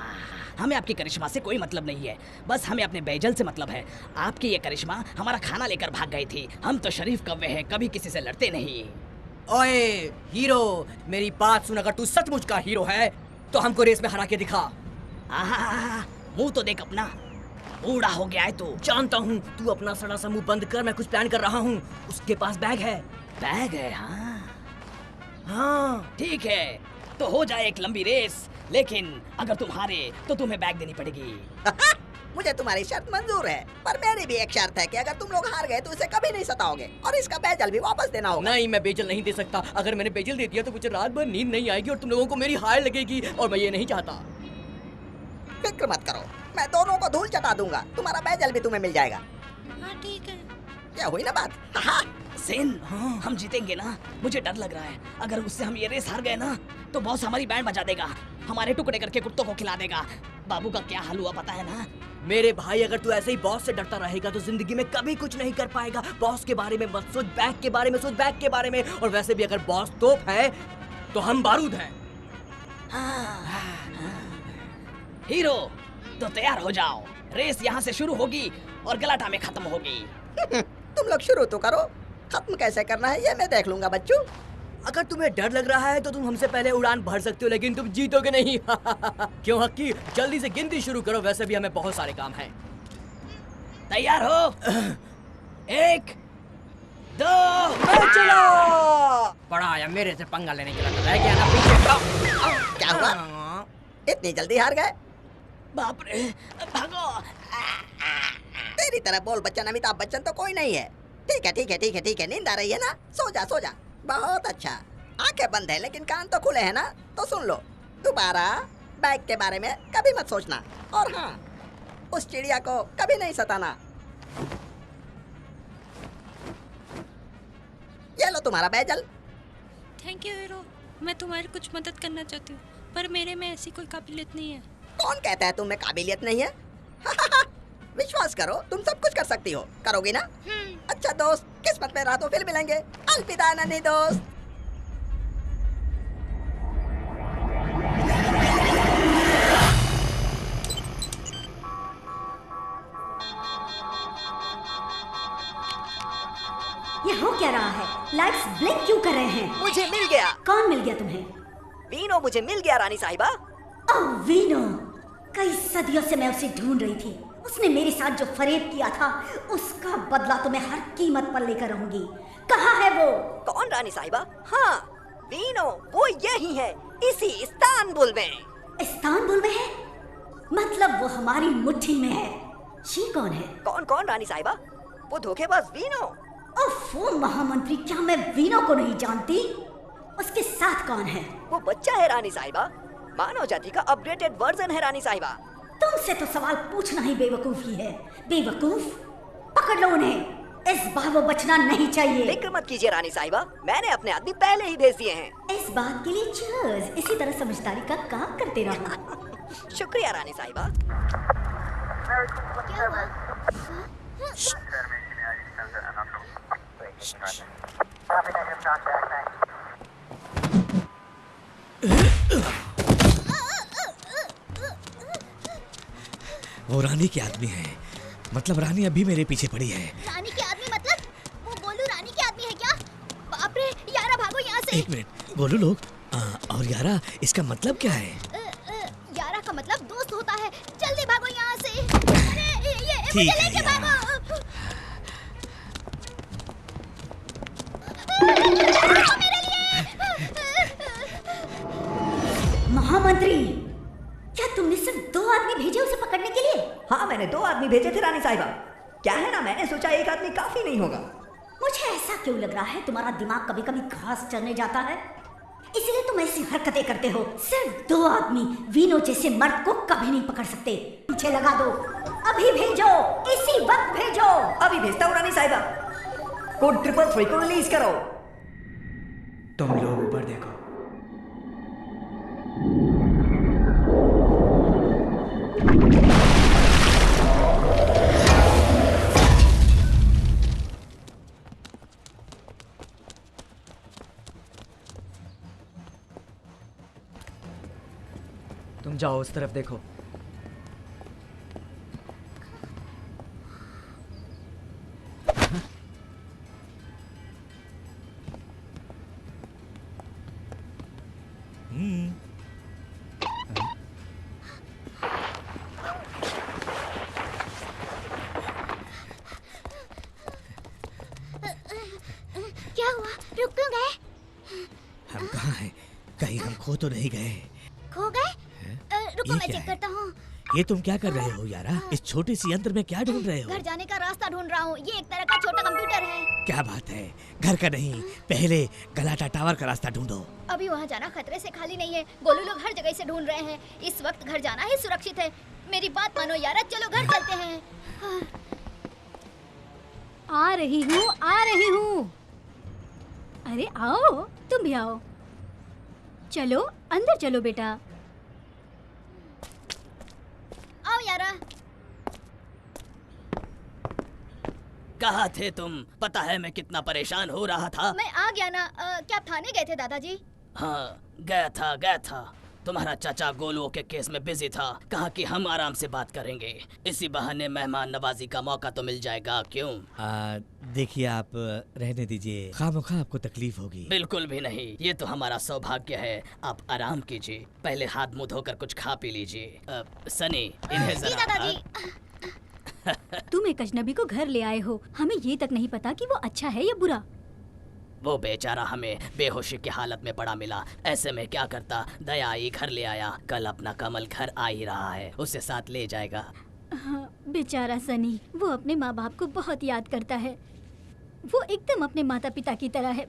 हमें आपकी करिश्मा से कोई मतलब नहीं है, बस हमें अपने बेजल से मतलब है। आपकी ये करिश्मा हमारा खाना लेकर भाग गई थी। हम तो शरीफ कौवे हैं, कभी किसी से लड़ते नहीं। ओए हीरो, मेरी बात सुन। अगर तू सचमुच का हीरो है तो हमको रेस में हरा के दिखा। आहा, मुंह तो देख अपना, बूढ़ा हो गया है तू। जानता हूँ, तू अपना सड़ा सा मुंह बंद कर, मैं कुछ प्लान कर रहा हूँ। उसके पास बैग है। बैग है? हाँ हाँ ठीक है, तो हो जाए एक लंबी रेस, लेकिन अगर तुम हारे तो तुम्हें बैग देनी पड़ेगी। मुझे तुम्हारी शर्त मंजूर है, पर मेरी भी एक शर्त है कि अगर तुम लोग हार गए तो इसे कभी नहीं सताओगे और इसका बेजल भी वापस देना होगा। नहीं, मैं बेजल नहीं दे सकता। अगर मैंने बेजल दे दिया तो मुझे रात भर नींद नहीं आएगी और तुम लोगों को मेरी हार लगेगी, और मैं ये नहीं चाहता। फिक्र मत करो, मैं दोनों को धूल चटा दूंगा। तुम्हारा बेजल भी तुम्हें मिल जाएगा। हाँ ठीक है। क्या हुई ना बात? हाँ, सेन, हम जीतेंगे ना? मुझे डर लग रहा है। अगर उससे हम ये रेस हार गए ना तो बॉस हमारी बैंड बजा देगा, हमारे टुकड़े करके कुत्तों को खिला देगा। बाबू का क्या हाल हुआ पता है ना? मेरे भाई, अगर तू ऐसे ही बॉस से डरता रहेगा तो जिंदगी में कभी कुछ नहीं कर पाएगा। बॉस के बारे में मत सोच, बैग के बारे में सोच, बैग के बारे में। और वैसे भी अगर बॉस तोप है तो हम बारूद हैं। हीरो, तो तैयार हो जाओ। रेस यहाँ से शुरू होगी और गलाटा में खत्म होगी। तुम लोग शुरू तो करो, खत्म कैसे करना है ये मैं देख लूंगा बच्चों। अगर तुम्हें डर लग रहा है तो तुम हमसे पहले उड़ान भर सकते हो, लेकिन तुम जीतोगे नहीं। क्यों हक्की, जल्दी से गिनती शुरू करो, वैसे भी हमें बहुत सारे काम हैं। तैयार हो? 1 2 चलो। बड़ा आया मेरे से पंगा लेने के लिए, रह गया ना पीछे। क्या हुआ, इतनी जल्दी हार गए? बाप रे, भागो। तेरी तरह बोल बच्चन अमिताभ बच्चन तो कोई नहीं है। ठीक है ठीक है ठीक है ठीक है, नींद आ रही है ना, सो जा सो जा। बहुत अच्छा, आंखें बंद है लेकिन कान तो खुले हैं ना, तो सुन लो। दोबारा बैग के बारे में कभी मत सोचना, और हाँ, उस चिड़िया को कभी नहीं सताना। ये लो तुम्हारा बैजल। थैंक यू हीरो, मैं तुम्हारी कुछ मदद करना चाहती हूँ, पर मेरे में ऐसी कोई काबिलियत नहीं है। कौन कहता है तुम में काबिलियत नहीं है? विश्वास करो, तुम सब कुछ कर सकती हो। करोगी ना? अच्छा दोस्त, किस्मत में रहा तो फिर मिलेंगे। अलविदा नन्ही दोस्त। ये हो क्या रहा है? लाइट्स ब्लिंक क्यों कर रहे हैं? मुझे मिल गया। कौन मिल गया तुम्हें? वीनो मुझे मिल गया रानी साहिबा। ओह वीनो, कई सदियों से मैं उसे ढूंढ रही थी। उसने मेरे साथ जो फरेब किया था उसका बदला तो मैं हर कीमत पर लेकर रहूंगी। कहाँ है वो? कौन रानी साहिबा? हाँ, वीनो, वो यही है, इसी इस्तांबुल में। इस्तांबुल में है? मतलब वो हमारी मुट्ठी में है। शी कौन है? कौन कौन रानी साहिबा? वो धोखेबाज वीनो। ओफो महामंत्री, क्या मैं वीनो को नहीं जानती? उसके साथ कौन है? वो बच्चा है रानी साहिबा, मानव जाति का अपग्रेडेड वर्जन है रानी साहिबा। तुमसे तो सवाल पूछना ही बेवकूफी है। बेवकूफ, पकड़ लो उन्हें। इस बार वो बचना नहीं चाहिए। फिक्र मत कीजिए रानी साहिबा, मैंने अपने आदमी पहले ही भेज दिए हैं। इस बात के लिए चीयर्स। इसी तरह समझदारी का काम करते रहो। शुक्रिया रानी साहिबा। क्या हुआ? वो रानी के आदमी है, मतलब रानी अभी मेरे पीछे पड़ी है। रानी के आदमी मतलब? वो गोलू रानी के आदमी है क्या? बाप रे, यारा भागो यहाँ से। एक मिनट, गोलू लोग, और यारा, इसका मतलब क्या है? यारा का मतलब दोस्त होता है। जल्दी भागो यहाँ से। अरे ये ठीक मुझे है लेके यारा। भागो। मेरे लिए। महामंत्री, क्या तुमने सिर्फ 2 आदमी भेजे उसे पकड़ने के लिए? हाँ, मैंने 2 आदमी भेजे थे रानी साहिबा। क्या है ना, मैंने सोचा एक आदमी काफी नहीं होगा। मुझे ऐसा क्यों लग रहा है तुम्हारा दिमाग कभी कभी घास चरने जाता है, इसलिए तुम ऐसी हरकतें करते हो। सिर्फ 2 आदमी वीनो जैसे मर्द को कभी नहीं पकड़ सकते। पीछे लगा दो, अभी भेजो, इसी वक्त भेजो। अभी भेजता हूँ रानी साहिबा। कोड 333 को रिलीज करो। तुम लोग ऊपर देखो। तुम जाओ उस तरफ देखो। क्या हुआ? रुक क्यों गए? हम कहाँ हैं? कहीं हम खो तो नहीं गए? खो गए? रुको, ये मैं क्या चेक है? करता हूँ। ये तुम क्या कर रहे हो यारा? इस छोटे सी यंत्र में क्या ढूंढ रहे हो? घर जाने का रास्ता ढूंढ रहा हूँ। ये एक तरह का छोटा कंप्यूटर है। क्या बात है, घर का नहीं, पहले गलाटा टावर का रास्ता ढूंढो। अभी वहाँ जाना खतरे से खाली नहीं है। गोलू लोग हर जगह से ढूंढ रहे हैं। इस वक्त घर जाना ही सुरक्षित है। मेरी बात मानो यारा, चलो घर चलते हैं। आ रही हूँ। अरे आओ, तुम भी आओ। चलो अंदर चलो बेटा। आओ यारा। कहाँ थे तुम? पता है मैं कितना परेशान हो रहा था। मैं आ गया ना। क्या आप थाने गए थे दादाजी? हाँ गया था। तुम्हारा चाचा गोलुओं के केस में बिजी था। कहा कि हम आराम से बात करेंगे, इसी बहाने मेहमान नवाजी का मौका तो मिल जाएगा। क्यों? देखिए आप रहने दीजिए, खामोखा आपको तकलीफ होगी। बिल्कुल भी नहीं, ये तो हमारा सौभाग्य है। आप आराम कीजिए, पहले हाथ मुंह धोकर कुछ खा पी लीजिए। सनी इन्हें जी जरा। दादाजी। तुम एक अजनबी को घर ले आए हो, हमें ये तक नहीं पता कि वो अच्छा है या बुरा। वो बेचारा हमें बेहोशी की हालत में पड़ा मिला। ऐसे में क्या करता, दया आई घर ले आया। कल अपना कमल घर आ ही रहा है, उसे साथ ले जाएगा। हाँ, बेचारा सनी, वो अपने माँ बाप को बहुत याद करता है। वो एकदम अपने माता पिता की तरह है,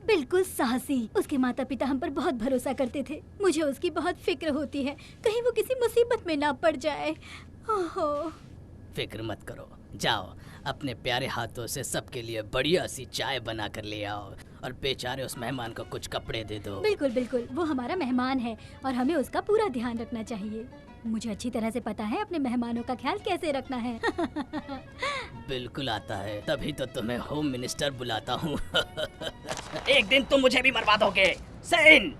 बिल्कुल साहसी। उसके माता पिता हम पर बहुत भरोसा करते थे। मुझे उसकी बहुत फिक्र होती है, कहीं वो किसी मुसीबत में ना पड़ जाए। ओहो। फिक्र मत करो, जाओ अपने प्यारे हाथों से सबके लिए बढ़िया सी चाय बना कर ले आओ और बेचारे उस मेहमान को कुछ कपड़े दे दो। बिल्कुल बिल्कुल, वो हमारा मेहमान है और हमें उसका पूरा ध्यान रखना चाहिए। मुझे अच्छी तरह से पता है अपने मेहमानों का ख्याल कैसे रखना है। बिल्कुल आता है, तभी तो तुम्हें होम मिनिस्टर बुलाता हूँ। एक दिन तुम मुझे भी मरवा दोगे। सेन,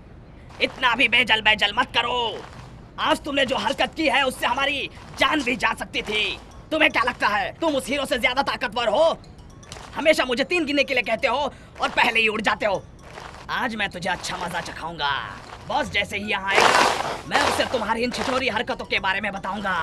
इतना भी बेजल मत करो। आज तुमने जो हरकत की है उससे हमारी जान भी जा सकती थी। तुम्हें क्या लगता है तुम उस हीरो से ज्यादा ताकतवर हो? हमेशा मुझे 3 गिनने के लिए कहते हो और पहले ही उड़ जाते हो। आज मैं तुझे अच्छा मजा चखाऊंगा। बॉस जैसे ही यहाँ आएगा मैं उसे तुम्हारी इन छिछोरी हरकतों के बारे में बताऊंगा।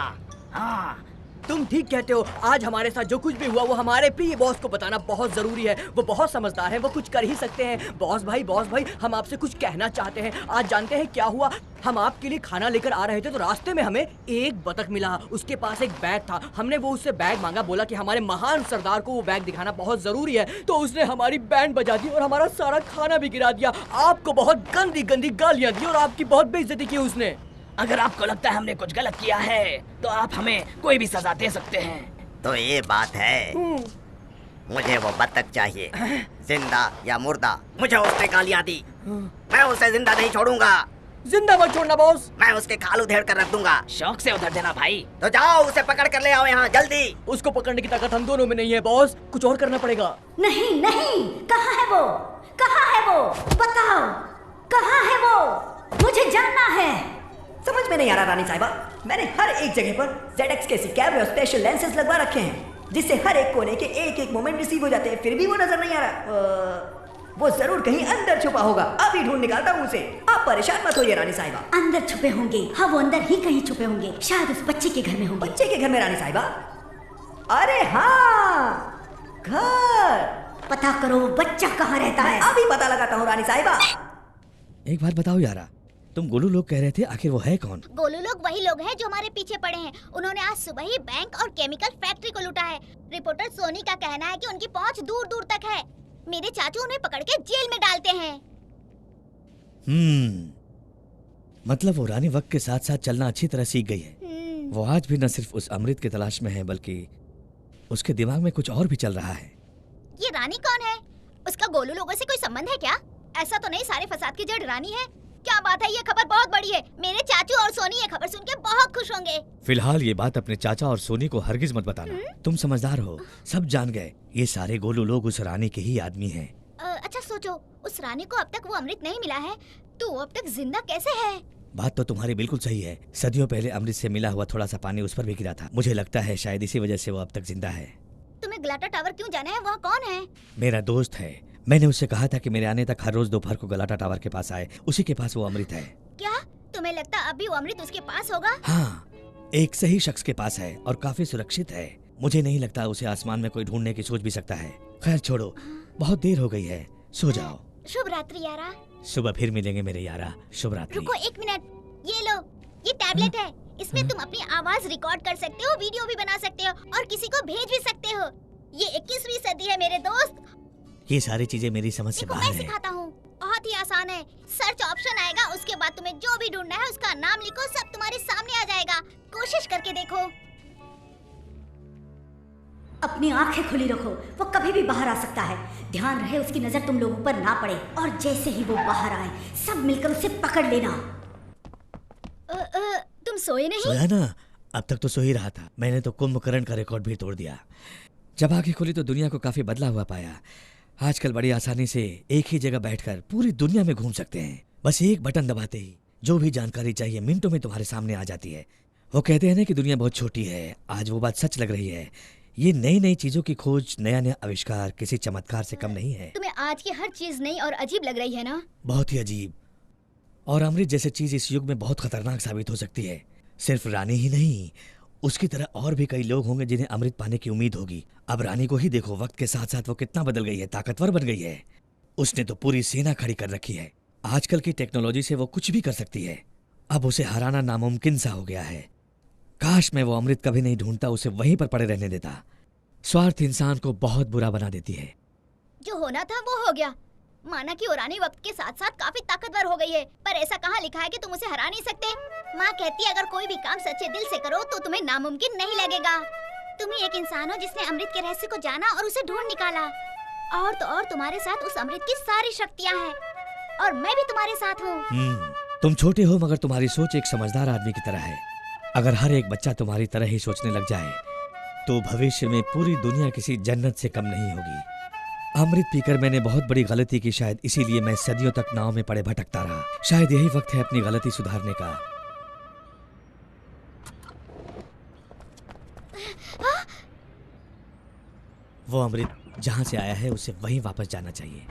हाँ तुम ठीक कहते हो। आज हमारे साथ जो कुछ भी हुआ वो हमारे प्रिय बॉस को बताना बहुत जरूरी है। वो बहुत समझदार है, वो कुछ कर ही सकते हैं। बॉस भाई हम आपसे कुछ कहना चाहते हैं। आज जानते हैं क्या हुआ? हम आपके लिए खाना लेकर आ रहे थे तो रास्ते में हमें एक बतख मिला। उसके पास एक बैग था। हमने वो उससे बैग मांगा, बोला कि हमारे महान सरदार को वो बैग दिखाना बहुत जरूरी है। तो उसने हमारी बैंड बजा दी और हमारा सारा खाना भी गिरा दिया। आपको बहुत गंदी गंदी गालियां दी और आपकी बहुत बेइज्जती की उसने। अगर आपको लगता है हमने कुछ गलत किया है तो आप हमें कोई भी सजा दे सकते हैं। तो ये बात है, मुझे वो बतख चाहिए, जिंदा या मुर्दा। मुझे उसने गालियां दी, मैं उसे जिंदा नहीं छोड़ूंगा। जिंदा मत छोड़ना बॉस, मैं उसके खाल उधेड़ कर रख दूंगा। शौक से उधर देना भाई। तो जाओ उसे पकड़ कर ले आओ यहाँ जल्दी। उसको पकड़ने की ताकत हम दोनों में नहीं है बॉस, कुछ और करना पड़ेगा। नहीं नहीं, कहाँ है वो? कहाँ है वो? बताओ, कहाँ है वो? मुझे जानना है। समझ में नहीं आ रहा रानी साहिबा, मैंने हर एक जगह पर ZX के कैमरे और स्पेशल लेंसेज लगवा रखे हैं जिससे हर एक कोने के एक मोमेंट रिसीव हो जाते हैं, फिर भी वो नजर नहीं आ रहा। वो जरूर कहीं अंदर छुपा होगा, अभी ढूंढ निकालता हूँ उसे। आप परेशान मत होइए रानी साहिबा। अंदर छुपे होंगे? हाँ, वो अंदर ही कहीं छुपे होंगे, शायद उस बच्चे के घर में होंगे। बच्चे के घर में रानी साहिबा? अरे हाँ, घर। पता करो वो बच्चा कहाँ रहता है। अभी पता लगाता हूँ रानी साहिबा। एक बात बताओ यारा, तुम गोलू लोग कह रहे थे, आखिर वो है कौन? गोलू लोग वही लोग हैं जो हमारे पीछे पड़े हैं। उन्होंने आज सुबह ही बैंक और केमिकल फैक्ट्री को लूटा है। रिपोर्टर सोनी का कहना है कि उनकी पहुंच दूर दूर तक है। मेरे चाचू उन्हें पकड़ के जेल में डालते हैं। मतलब वो रानी वक्त के साथ साथ चलना अच्छी तरह सीख गई है। वो आज भी न सिर्फ उस अमृत की तलाश में है बल्कि उसके दिमाग में कुछ और भी चल रहा है। ये रानी कौन है? उसका गोलू लोगों से कोई संबंध है क्या? ऐसा तो नहीं सारे फसाद की जड़ रानी है। क्या बात है, ये खबर बहुत बड़ी है। मेरे चाचू और सोनी ये खबर सुन के बहुत खुश होंगे। फिलहाल ये बात अपने चाचा और सोनी को हरगिज मत बताना। तुम समझदार हो, सब जान गए ये सारे गोलू लोग उस रानी के ही आदमी हैं। अच्छा सोचो, उस रानी को अब तक वो अमृत नहीं मिला है तो वो अब तक जिंदा कैसे है? बात तो तुम्हारी बिल्कुल सही है। सदियों पहले अमृत से मिला हुआ थोड़ा सा पानी उस पर भी गिरा था। मुझे लगता है शायद इसी वजह से वो अब तक जिंदा है। तुम्हें गलाटा टावर क्यों जाना है? वह कौन है? मेरा दोस्त है। मैंने उससे कहा था कि मेरे आने तक हर रोज दोपहर को गलाटा टावर के पास आए। उसी के पास वो अमृत है। क्या तुम्हें लगता अभी वो अमृत उसके पास होगा? हाँ, एक सही शख्स के पास है और काफी सुरक्षित है। मुझे नहीं लगता उसे आसमान में कोई ढूंढने की सोच भी सकता है। खैर छोड़ो, बहुत देर हो गई है, सो जाओ। शुभ रात्रि यारा। सुबह फिर मिलेंगे मेरे यारा। शुभ रात्रि। रुको 1 मिनट, ये लो, ये टैबलेट है। इसमें तुम अपनी आवाज रिकॉर्ड कर सकते हो, वीडियो भी बना सकते हो और किसी को भेज भी सकते हो। ये 21वीं सदी है मेरे दोस्त। ये सारी चीजें मेरी समझ से बाहर मैं है। सिखाता हूँ, बहुत ही आसान है। सर्च ऑप्शन आएगा, उसके बाद तुम्हें जो भी ढूंढना है उसका नाम लिखो, सब तुम्हारे सामने आ जाएगा। कोशिश करके देखो। अपनी आंखें खुली रखो, वो कभी भी बाहर आ सकता है। ध्यान रहे उसकी नजर तुम लोगों पर ना पड़े, और जैसे ही वो बाहर आए सब मिलकर उसे पकड़ लेना। तुम सोए नहीं? सोया ना, अब तक तो सो ही रहा था। मैंने तो कुंभकर्ण का रिकॉर्ड भी तोड़ दिया। जब आंखें खुली तो दुनिया को काफी बदला हुआ पाया। आजकल बड़ी आसानी से एक ही जगह बैठकर पूरी दुनिया में घूम सकते हैं। बस एक बटन दबाते ही जो भी जानकारी चाहिए मिनटों में तुम्हारे सामने आ जाती है। वो कहते हैं ना कि दुनिया बहुत छोटी है, आज वो बात सच लग रही है। ये नई नई चीजों की खोज, नया नया आविष्कार किसी चमत्कार से कम नहीं है। तुम्हें आज की हर चीज नई और अजीब लग रही है ना? बहुत ही अजीब। और अमृत जैसे चीज इस युग में बहुत खतरनाक साबित हो सकती है। सिर्फ रानी ही नहीं, उसकी तरह और भी कई लोग होंगे जिन्हें अमृत पाने की उम्मीद होगी। अब रानी को ही देखो, वक्त के साथ साथ वो कितना बदल गई है, ताकतवर बन गई है। उसने तो पूरी सेना खड़ी कर रखी है। आजकल की टेक्नोलॉजी से वो कुछ भी कर सकती है। अब उसे हराना नामुमकिन सा हो गया है। काश मैं वो अमृत कभी नहीं ढूंढता, उसे वहीं पर पड़े रहने देता। स्वार्थ इंसान को बहुत बुरा बना देती है। जो होना था वो हो गया। माना कि वो रानी वक्त के साथ साथ काफी ताकतवर हो गई है, पर ऐसा कहाँ लिखा है कि तुम उसे हरा नहीं सकते? माँ कहती है अगर कोई भी काम सच्चे दिल से करो तो तुम्हें नामुमकिन नहीं लगेगा। तुम ही एक इंसान हो जिसने अमृत के रहस्य को जाना और उसे ढूंढ निकाला। और तो और तुम्हारे साथ उस अमृत की सारी शक्तियाँ हैं, और मैं भी तुम्हारे साथ हूँ। तुम छोटे हो मगर तुम्हारी सोच एक समझदार आदमी की तरह है। अगर हर एक बच्चा तुम्हारी तरह ही सोचने लग जाए तो भविष्य में पूरी दुनिया किसी जन्नत से कम नहीं होगी। अमृत पीकर मैंने बहुत बड़ी गलती की, शायद इसीलिए मैं सदियों तक नाव में पड़े भटकता रहा। शायद यही वक्त है अपनी गलती सुधारने का। वो अमृत जहाँ से आया है उसे वहीं वापस जाना चाहिए।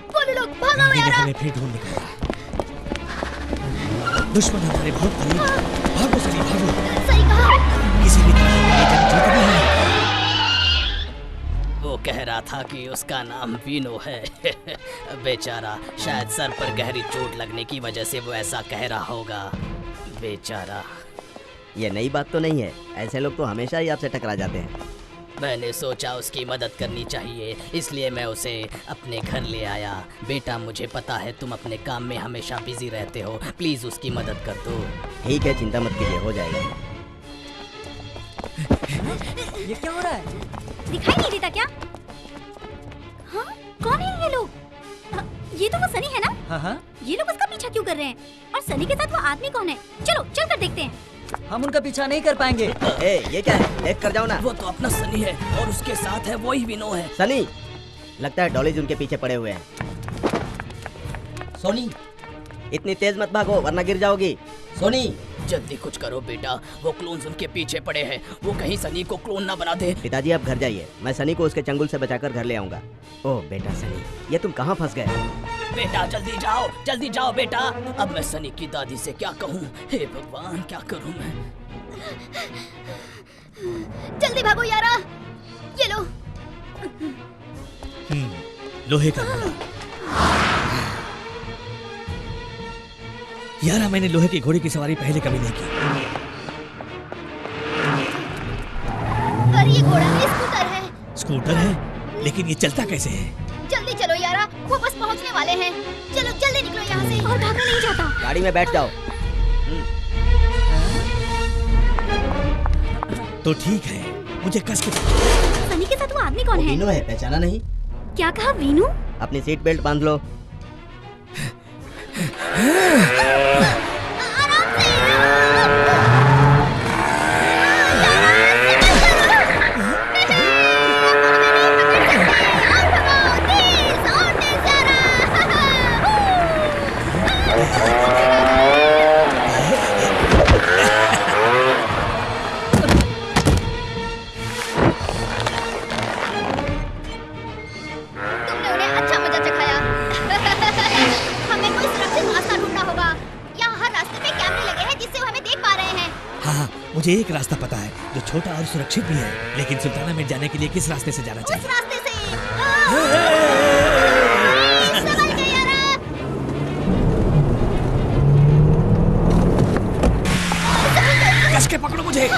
बोलो लोग, भागो रानी ने यारा। हमें फिर ढूंढ निकाला। दुश्मन हमारे बहुत करीब। भागो सनी, भागो। सही कहा। किसी भी तरह ये जंग जीतना है। वो कह रहा था कि उसका नाम वीनू है। बेचारा, शायद सर पर गहरी चोट लगने की वजह से वो ऐसा कह रहा होगा। बेचारा। ये नई बात तो नहीं है, ऐसे लोग तो हमेशा ही आपसे टकरा जाते हैं। मैंने सोचा उसकी मदद करनी चाहिए, इसलिए मैं उसे अपने घर ले आया। बेटा, मुझे पता है तुम अपने काम में हमेशा बिजी रहते हो, प्लीज उसकी मदद कर दो। ठीक है, चिंता मत कीजिए, हो जाएगा। ये क्या हो रहा है? दिखाई नहीं देता क्या? हाँ, कौन है ये लोग? ये तो वो सनी है ना? हाँ। ये लोग उसका पीछा क्यों कर रहे हैं? और सनी के साथ वो आदमी कौन है? चलो चल कर देखते हैं। हम उनका पीछा नहीं कर पाएंगे। ये क्या है? देख कर जाओ ना। वो तो अपना सनी है और उसके साथ है वही विनो है। सनी, लगता है डॉलीज उनके पीछे पड़े हुए हैं। सोनी, इतनी तेज मत भागो वरना गिर जाओगी। सोनी, जल्दी कुछ करो बेटा, वो क्लोन्स उनके पीछे पड़े हैं। वो कहीं सनी को क्लोन ना बना दे। पिताजी आप घर जाइए, मैं सनी को उसके चंगुल से बचाकर घर ले आऊंगा। ओह बेटा सनी, ये तुम कहाँ फंस गए? बेटा जल्दी जाओ बेटा। अब मैं सनी की दादी से क्या कहूँ? हे भगवान, क्या करूँ मैं? जल्दी भागो यारा। ये लो। लोहे का घोड़ा। यारा, मैंने लोहे की घोड़े की सवारी पहले कभी नहीं की। अरे ये घोड़ा नहीं, स्कूटर है। स्कूटर है? लेकिन ये चलता कैसे है? जल्दी चलो यारा, वो बस पहुंचने वाले हैं। चलो जल्दी निकलो यहाँ से। और भागा नहीं जाता। गाड़ी में बैठ जाओ। तो ठीक है, मुझे कस के। सनी के साथ वो आदमी कौन है? वीनू है, पहचाना नहीं? क्या कहा वीनू? अपनी सीट बेल्ट बांध लो। तुमने उन्हें अच्छा मजा चखाया। हमें कोई सुरक्षित रास्ता ढूंढना होगा। यहाँ हर रास्ते पे कैमरे लगे हैं जिससे वो हमें देख पा रहे हैं। हाँ, मुझे एक रास्ता पता है जो छोटा और सुरक्षित भी है। लेकिन सुल्ताना में जाने के लिए किस रास्ते से जाना उस चाहिए? रास्ते से। संभल के यारा। कस के पकड़ो मुझे।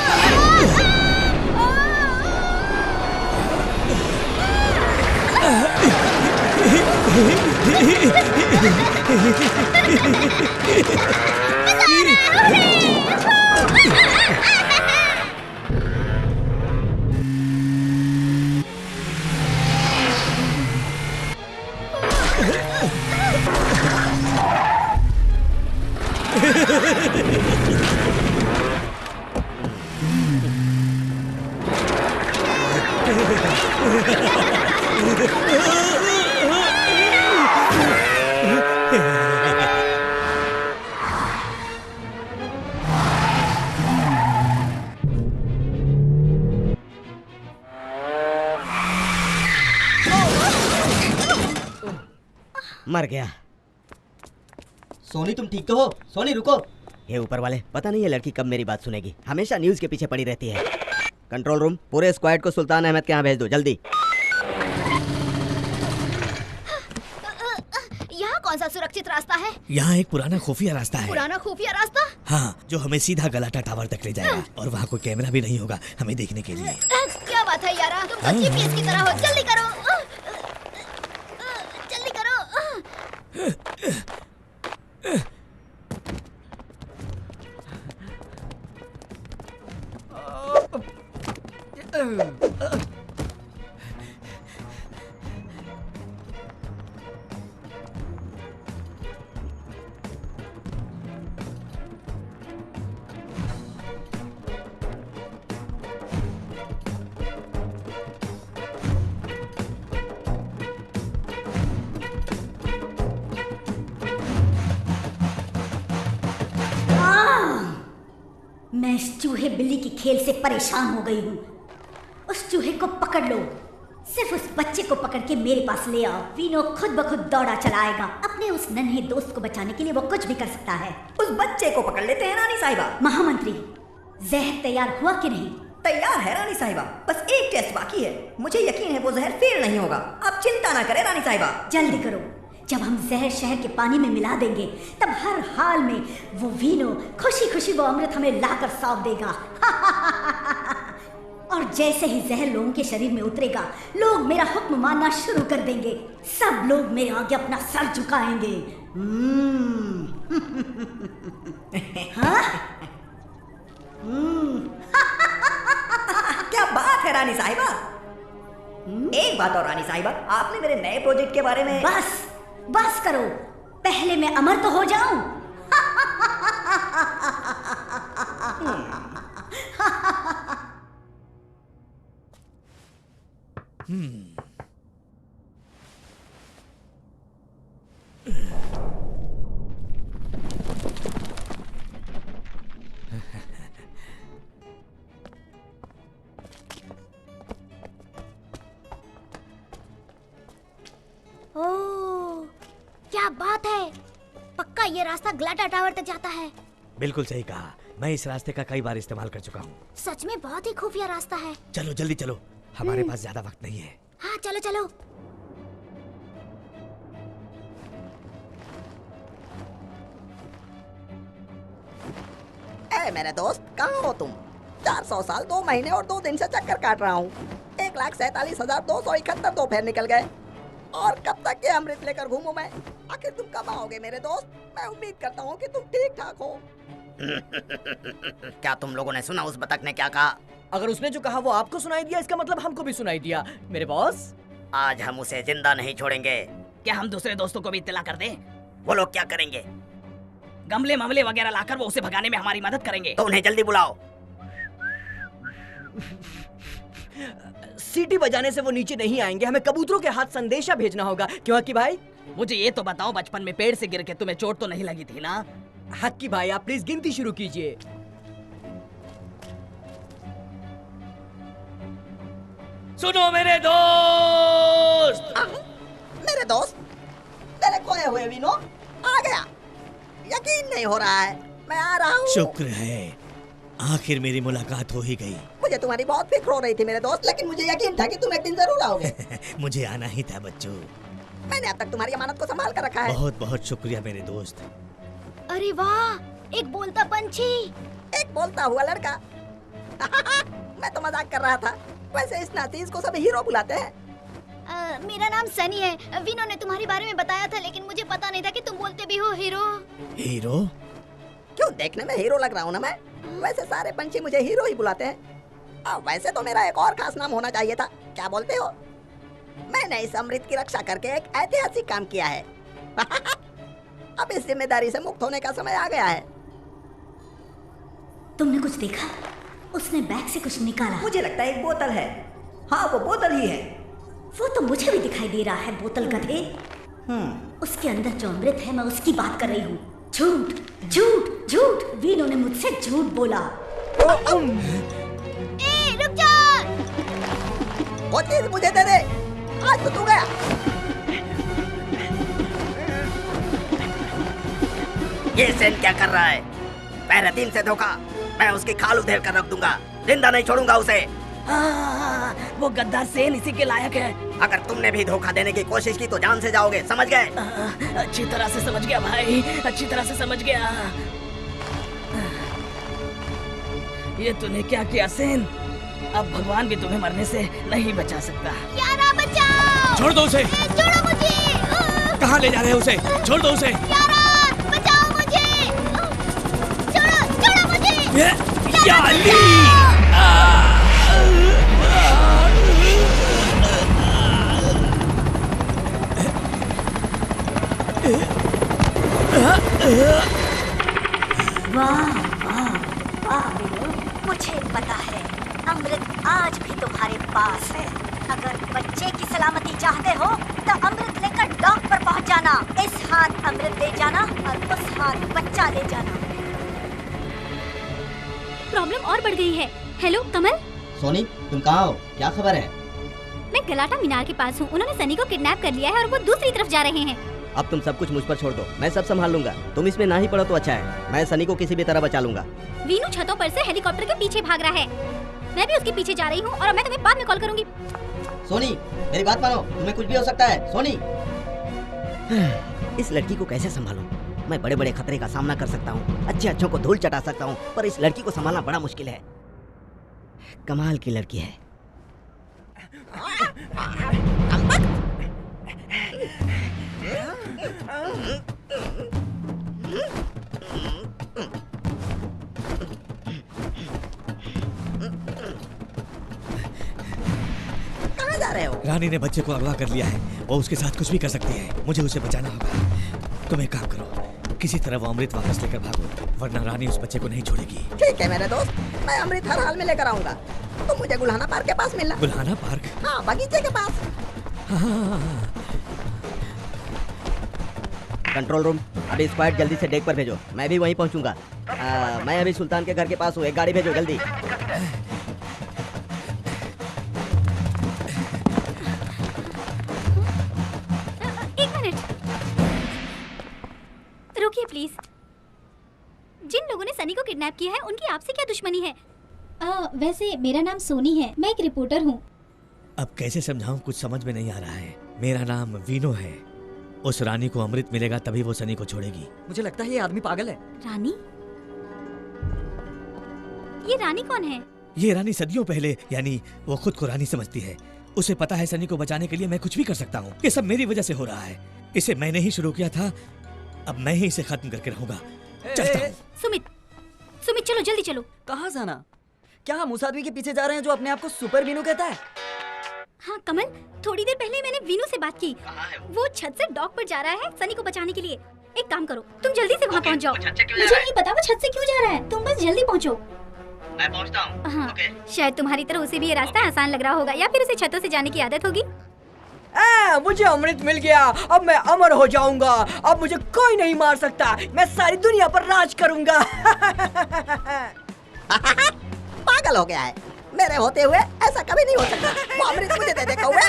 मर गया। सोनी तुम ठीक तो हो? सोनी रुको। ये ऊपर वाले, पता नहीं ये लड़की कब मेरी बात सुनेगी, हमेशा न्यूज़ के पीछे पड़ी रहती है। कंट्रोल रूम, पूरे स्क्वाड को सुल्तान अहमद के यहाँ भेज दो जल्दी। यहाँ कौन सा सुरक्षित रास्ता है? यहाँ एक पुराना खुफिया रास्ता है। पुराना खुफिया रास्ता? हाँ, जो हमें सीधा गलाटा टावर तक ले जाएगा और वहाँ कोई कैमरा भी नहीं होगा हमें देखने के लिए। क्या बात है यारा, तुम तो जीपीएस की तरह हो। जल्दी करो, जल्दी करो। मैं इस चूहे बिल्ली की खेल से परेशान हो गई हूँ। उस चूहे को पकड़ लो, सिर्फ उस बच्चे को पकड़ के मेरे पास ले आओ। वीनो खुद ब खुद दौड़ा चलाएगा। अपने उस नन्हे दोस्त को बचाने के लिए वो कुछ भी कर सकता है। उस बच्चे को पकड़ लेते हैं रानी साहिबा। महामंत्री, जहर तैयार हुआ कि नहीं? तैयार है रानी साहिबा, बस एक टेस्ट बाकी है। मुझे यकीन है वो जहर फेल नहीं होगा। आप चिंता ना करें रानी साहिबा। जल्दी करो, जब हम जहर शहर के पानी में मिला देंगे तब हर हाल में वो वीनो खुशी खुशी वो अमृत हमें लाकर सौंप देगा। और जैसे ही जहर लोगों के शरीर में उतरेगा, लोग मेरा हुक्म मानना शुरू कर देंगे। सब लोग मेरे आगे अपना सर झुकाएंगे। हाँ? क्या बात है रानी साहिबा। एक बात और रानी साहिबा, आपने मेरे नए प्रोजेक्ट के बारे में। बस करो, पहले मैं अमर तो हो जाऊं। ओह, क्या बात है, पक्का ये रास्ता ग्लाटा टावर तक जाता है। बिल्कुल सही कहा, मैं इस रास्ते का कई बार इस्तेमाल कर चुका हूँ। सच में बहुत ही खुफिया रास्ता है। चलो जल्दी चलो, हमारे पास ज्यादा वक्त नहीं है। हाँ चलो चलो। ए मेरे दोस्त, कहाँ हो तुम? 400 साल 2 महीने और 2 दिन से चक्कर काट रहा हूँ। 1,47,271 दोपहर निकल गए और कब तक ये अमृत लेकर घूमूं मैं? आखिर तुम कब आओगे मेरे दोस्त? मैं उम्मीद करता हूँ कि तुम ठीक ठाक हो। क्या तुम लोगों ने सुना उस बतख ने क्या कहा? अगर उसने जो कहा वो आपको सुनाई दिया, इसका मतलब हमको भी सुनाई दिया। मेरे बॉस, आज हम उसे जिंदा नहीं छोड़ेंगे। क्या हम दूसरे दोस्तों को भी इत्तला कर दें? वो लोग क्या करेंगे? गमले ममले वगैरह लाकर वो उसे भगाने में हमारी मदद करेंगे। तो उन्हें जल्दी बुलाओ। सीटी बजाने से वो नीचे नहीं आएंगे। हमें कबूतरों के हाथ संदेशा भेजना होगा। क्यों हक्की भाई? मुझे ये तो बताओ, बचपन में पेड़ से गिर के तुम्हें चोट तो नहीं लगी थी ना? हक्की भाई, आप प्लीज गिनती शुरू कीजिए। सुनो मेरे दोस्त। मेरे दोस्त, मेरे खोए हुए वीनो आ गया। यकीन नहीं हो रहा है, मैं आ रहा हूँ। शुक्र है, आखिर मेरी मुलाकात हो ही गई। मुझे तुम्हारी बहुत फिक्र हो रही थी मेरे दोस्त, लेकिन मुझे यकीन था कि तुम एक दिन जरूर आओगे। मुझे आना ही था बच्चों। मैंने अब तक तुम्हारी अमानत को संभाल कर रखा है। बहुत बहुत शुक्रिया मेरे दोस्त। अरे वाह, एक बोलता पंछी। एक बोलता हुआ लड़का। मैं तो मजाक कर रहा था। वैसे इस नातीज को सब हीरो बुलाते हैं। मेरा नाम सनी है। विनो ने तुम्हारे बारे में बताया था, लेकिन मुझे पता नहीं था कि तुम बोलते भी हो हीरो। हीरो? क्यों, देखने में हीरो लग रहा हूँ ना मैं? वैसे सारे पंछी मुझे हीरो ही बुलाते हैं। वैसे तो मेरा एक और खास नाम होना चाहिए था। क्या बोलते हो? मैंने इस अमृत की रक्षा करके एक ऐतिहासिक काम किया है। अब इस जिम्मेदारी से मुक्त होने का समय आ गया है। तुमने कुछ देखा? उसने बैग से कुछ निकाला। मुझे लगता है एक बोतल है। हाँ, वो बोतल ही है। वो तो मुझे भी दिखाई दे रहा है, बोतल गधे। उसके अंदर जो अमृत है, मैं उसकी बात कर रही हूँ। झूठ झूठ झूठ, वीनू ने मुझसे झूठ बोला। ए, रुक जा। वो चीज मुझे दे दे, आज तो तू गया। ये सेन क्या कर रहा है? पहले दिन से धोखा। मैं उसकी खाल उधेड़ कर रख दूंगा, जिंदा नहीं छोड़ूंगा उसे। वो गद्दार सेन इसी के लायक है। अगर तुमने भी धोखा देने की कोशिश की तो जान से जाओगे, समझ गए? अच्छी तरह से समझ गया भाई, अच्छी तरह से समझ गया। ये तूने क्या किया सेन? अब भगवान भी तुम्हें मरने से नहीं बचा सकता। यारा बचाओ। छोड़ दो उसे। छोड़ो मुझे। कहाँ ले जा रहे हो उसे? छोड़ दो उसे। यारा बचाओ मुझे। छोड़ो मुझे। याली! वाह वाह वाह वीनू, मुझे पता है अमृत आज भी तुम्हारे पास है। अगर बच्चे की सलामती चाहते हो तो अमृत लेकर डॉक पर पहुंच जाना। इस हाथ अमृत ले जाना और उस हाथ बच्चा ले जाना। प्रॉब्लम और बढ़ गई है। हेलो कमल। सोनी, तुम कहाँ हो? क्या खबर है? मैं गलाटा मीनार के पास हूँ। उन्होंने सनी को किडनैप कर लिया है और वो दूसरी तरफ जा रहे हैं। अब तुम सब कुछ मुझ पर छोड़ दो, मैं सब संभाल लूंगा। तुम इसमें ना ही पड़ो तो अच्छा है। मैं सनी को किसी भी तरह बचा लूंगा। वीनू छतों पर से हेलीकॉप्टर के पीछे भाग रहा है। मैं भी उसके पीछे जा रही हूँ और मैं तुम्हें बाद में कॉल करूंगी। सोनी, मेरी बात मानो, तुम्हें कुछ भी हो सकता है। सोनी, इस लड़की को कैसे संभालूं? मैं बड़े बड़े खतरे का सामना कर सकता हूँ, अच्छे अच्छों को धूल चटा सकता हूँ, पर इस लड़की को संभालना बड़ा मुश्किल है। कमाल की लड़की है। कहाँ जा रहे हो? रानी ने बच्चे को अगवा कर लिया है। वो उसके साथ कुछ भी कर सकती है। मुझे उसे बचाना होगा। तुम एक काम करो, किसी तरह वो अमृत वापस लेकर भागो, वरना रानी उस बच्चे को नहीं छोड़ेगी। ठीक है मेरे दोस्त, मैं अमृत हर हाल में लेकर आऊंगा। तुम मुझे गुल्हाना पार्क के पास मिलना। गुल्हाना पार्क? हाँ, बगीचे के पास। कंट्रोल रूम, अभी स्क्वाड जल्दी से डेक पर भेजो। मैं भी वहीं पहुंचूंगा। मैं अभी सुल्तान के घर के पास हूँ। एक गाड़ी भेजो जल्दी। एक मिनट रुकिए प्लीज। जिन लोगों ने सनी को किडनैप किया है उनकी आपसे क्या दुश्मनी है? वैसे मेरा नाम सोनी है, मैं एक रिपोर्टर हूँ। अब कैसे समझाऊं, कुछ समझ में नहीं आ रहा है। मेरा नाम वीनो है। उस रानी को अमृत मिलेगा तभी वो सनी को छोड़ेगी। मुझे लगता है ये आदमी पागल है। रानी? ये रानी कौन है? ये रानी सदियों पहले, यानी वो खुद को रानी समझती है। उसे पता है सनी को बचाने के लिए मैं कुछ भी कर सकता हूँ। ये सब मेरी वजह से हो रहा है। इसे मैंने ही शुरू किया था, अब मैं ही इसे खत्म करके रहूंगा। चलता हूँ। सुमित चलो, जल्दी चलो। कहाँ जाना? क्या हम उस आदमी के पीछे जा रहे हैं जो अपने आप को सुपर वीनू कहता है? हाँ कमल, थोड़ी देर पहले मैंने वीनू से बात की। वो छत से डॉक पर जा रहा है सनी को बचाने के लिए। एक काम करो, तुम जल्दी से वहाँ पहुँच जाओ। मुझे नहीं पता वो छत से क्यों जा रहा है, तुम बस जल्दी पहुँचो। मैं पहुँचता हूँ। हाँ, शायद तुम्हारी तरह उसे भी ये रास्ता आसान लग रहा होगा, या फिर उसे छतों से जाने की आदत होगी। मुझे अमृत मिल गया, अब मैं अमर हो जाऊंगा। अब मुझे कोई नहीं मार सकता, मैं सारी दुनिया पर राज करूंगा। पागल हो गया है। मेरे होते हुए ऐसा कभी नहीं हो सकता। वो अमृत मुझे दे देखा हुआ।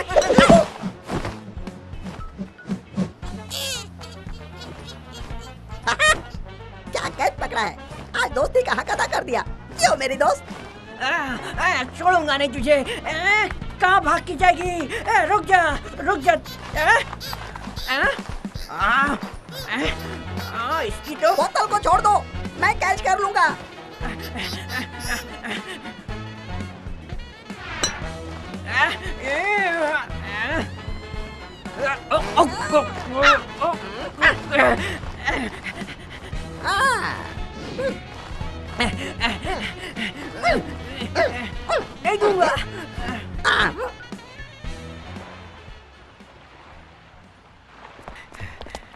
क्या कैच पकड़ा है, आज दोस्ती का हक अदा कर दिया। क्यों मेरी दोस्त? छोड़ूंगा नहीं तुझे। कहाँ भाग की जाएगी? रुक जा, रुक जा। इसकी तो बोतल को छोड़ दो, मैं कैच कर लूंगा। नहीं दूंगा।